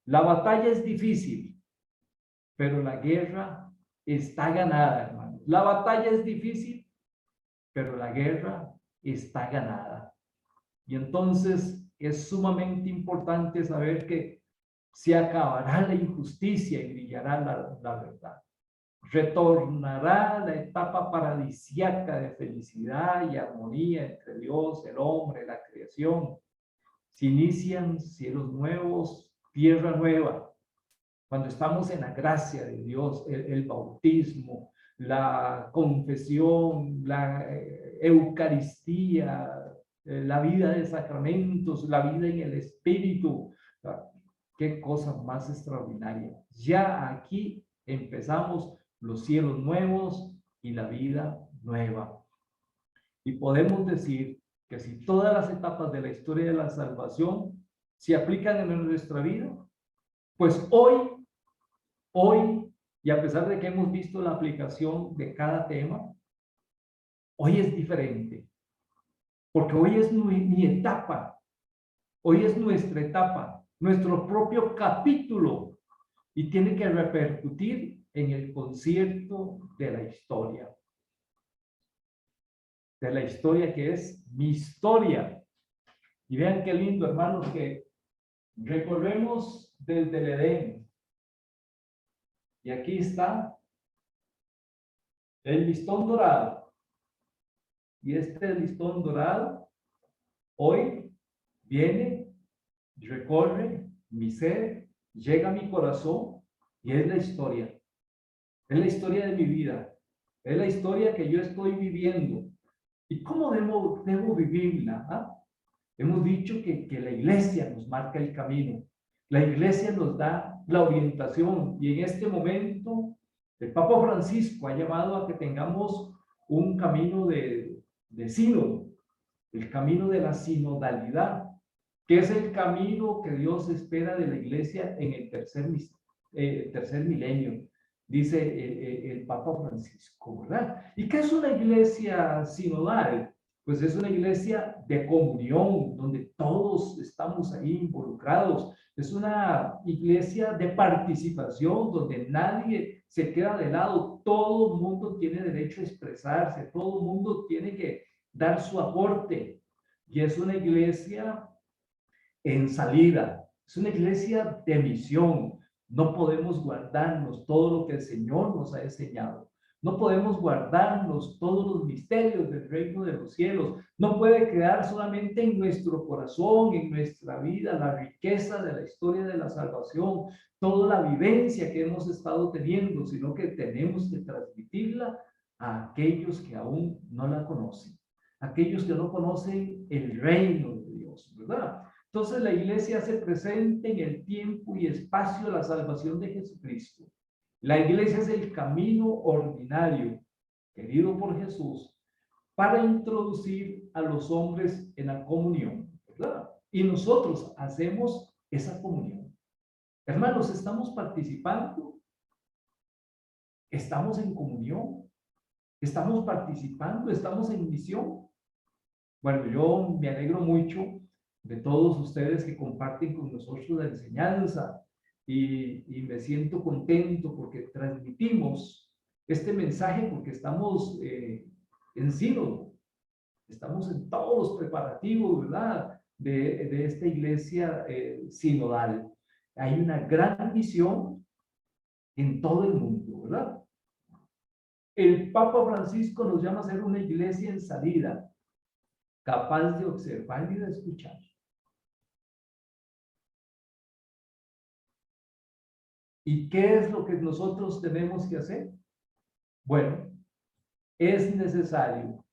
La batalla es difícil, pero la guerra está ganada, hermanos. La batalla es difícil, pero la guerra está ganada. Y entonces es sumamente importante saber que se acabará la injusticia y brillará la verdad. Retornará la etapa paradisíaca de felicidad y armonía entre Dios, el hombre, la creación. Se inician cielos nuevos, tierra nueva. Cuando estamos en la gracia de Dios, el bautismo, la confesión, la Eucaristía, la vida de sacramentos, la vida en el Espíritu. Qué cosa más extraordinaria. Ya aquí empezamos los cielos nuevos y la vida nueva. Y podemos decir que si todas las etapas de la historia de la salvación se aplican en nuestra vida, pues hoy, y a pesar de que hemos visto la aplicación de cada tema, hoy es diferente. Porque hoy es mi etapa, hoy es nuestra etapa, nuestro propio capítulo, y tiene que repercutir en el concierto de la historia que es mi historia. Y vean qué lindo, hermanos, que recorremos desde el Edén, y aquí está el listón dorado, y este listón dorado hoy viene, recorre mi ser, llega a mi corazón, y es la historia. Es la historia de mi vida. Es la historia que yo estoy viviendo. ¿Y cómo debo vivirla? Hemos dicho que la iglesia nos marca el camino. La iglesia nos da la orientación y en este momento el Papa Francisco ha llamado a que tengamos un camino de sínodo, el camino de la sinodalidad, que es el camino que Dios espera de la iglesia en el tercer milenio, dice el Papa Francisco, ¿verdad? ¿Y qué es una iglesia sinodal? Pues es una iglesia de comunión, donde todos estamos ahí involucrados. Es una iglesia de participación, donde nadie se queda de lado. Todo el mundo tiene derecho a expresarse, todo el mundo tiene que dar su aporte. Y es una iglesia en salida, es una iglesia de misión. No podemos guardarnos todo lo que el Señor nos ha enseñado. No podemos guardarnos todos los misterios del reino de los cielos. No puede quedar solamente en nuestro corazón, en nuestra vida, la riqueza de la historia de la salvación, toda la vivencia que hemos estado teniendo, sino que tenemos que transmitirla a aquellos que aún no la conocen, aquellos que no conocen el reino de Dios, ¿verdad? Entonces la iglesia hace presente en el tiempo y espacio la salvación de Jesucristo. La iglesia es el camino ordinario, querido por Jesús, para introducir a los hombres en la comunión, ¿verdad? Y nosotros hacemos esa comunión. Hermanos, ¿estamos participando? ¿Estamos en comunión? ¿Estamos participando? ¿Estamos en misión? Bueno, yo me alegro mucho de todos ustedes que comparten con nosotros la enseñanza y me siento contento porque transmitimos este mensaje, porque estamos en sínodo, estamos en todos los preparativos, ¿verdad?, de esta iglesia sinodal. Hay una gran misión en todo el mundo, ¿verdad? El Papa Francisco nos llama a ser una iglesia en salida, capaz de observar y de escuchar. ¿Y qué es lo que nosotros tenemos que hacer? Bueno, es necesario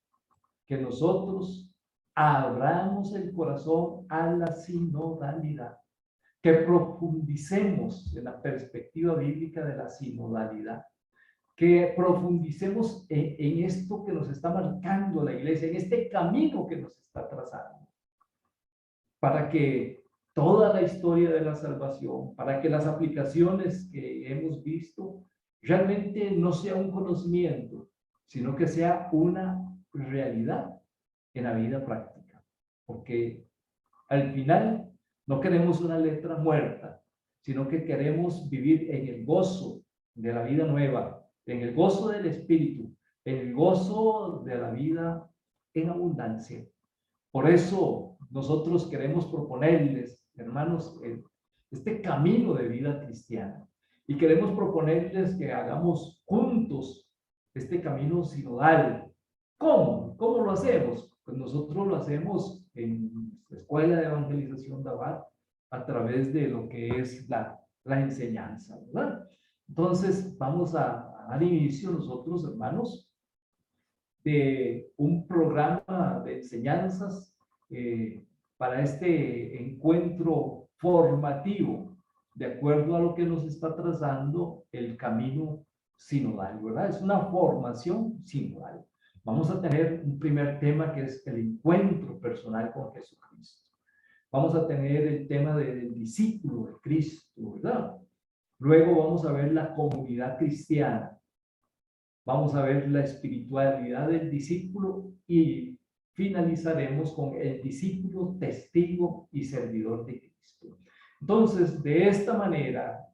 que nosotros abramos el corazón a la sinodalidad, que profundicemos en la perspectiva bíblica de la sinodalidad, que profundicemos en esto que nos está marcando la iglesia, en este camino que nos está trazando, para que toda la historia de la salvación, para que las aplicaciones que hemos visto realmente no sea un conocimiento, sino que sea una realidad en la vida práctica. Porque al final no queremos una letra muerta, sino que queremos vivir en el gozo de la vida nueva, en el gozo del Espíritu, en el gozo de la vida en abundancia. Por eso nosotros queremos proponerles, hermanos, este camino de vida cristiana. Y queremos proponerles que hagamos juntos este camino sinodal. ¿Cómo? ¿Cómo lo hacemos? Pues nosotros lo hacemos en la Escuela de Evangelización de Abad a través de lo que es la enseñanza, ¿verdad? Entonces vamos a dar inicio nosotros, hermanos, de un programa de enseñanzas para este encuentro formativo, de acuerdo a lo que nos está trazando el camino sinodal, ¿verdad? Es una formación sinodal. Vamos a tener un primer tema que es el encuentro personal con Jesucristo. Vamos a tener el tema del discípulo de Cristo, ¿verdad? Luego vamos a ver la comunidad cristiana. Vamos a ver la espiritualidad del discípulo y finalizaremos con el discípulo, testigo y servidor de Cristo. Entonces, de esta manera,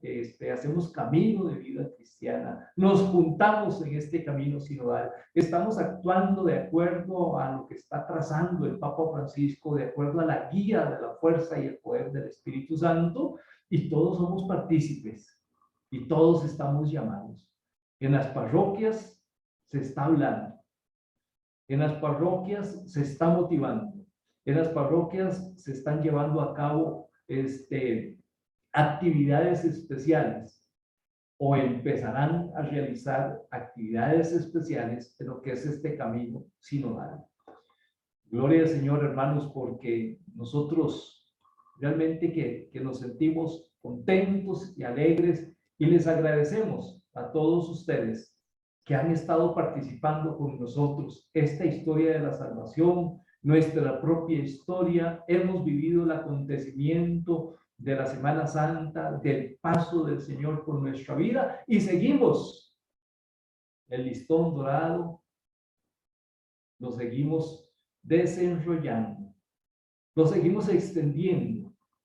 hacemos camino de vida cristiana, nos juntamos en este camino sinodal, estamos actuando de acuerdo a lo que está trazando el Papa Francisco, de acuerdo a la guía de la fuerza y el poder del Espíritu Santo, y todos somos partícipes, y todos estamos llamados. En las parroquias se está hablando, en las parroquias se está motivando, en las parroquias se están llevando a cabo actividades especiales o empezarán a realizar actividades especiales en lo que es este camino sinodal. Gloria al Señor, hermanos, porque nosotros realmente que nos sentimos contentos y alegres y les agradecemos a todos ustedes que han estado participando con nosotros esta historia de la salvación, nuestra propia historia. Hemos vivido el acontecimiento de la Semana Santa, del paso del Señor por nuestra vida y seguimos el listón dorado, lo seguimos desenrollando, lo seguimos extendiendo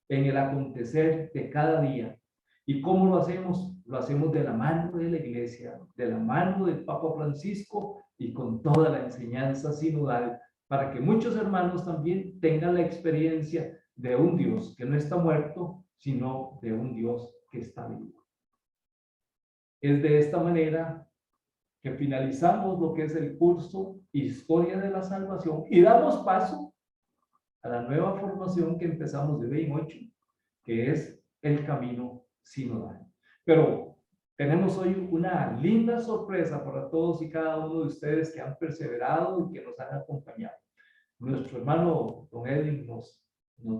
en el acontecer de cada día. ¿Y cómo lo hacemos? Lo hacemos de la mano de la Iglesia, de la mano del Papa Francisco y con toda la enseñanza sinodal, para que muchos hermanos también tengan la experiencia de un Dios que no está muerto, sino de un Dios que está vivo. Es de esta manera que finalizamos lo que es el curso Historia de la Salvación y damos paso a la nueva formación que empezamos de hoy en 8, que es el camino sinodal. Pero tenemos hoy una linda sorpresa para todos y cada uno de ustedes que han perseverado y que nos han acompañado. Nuestro hermano Don Edwin nos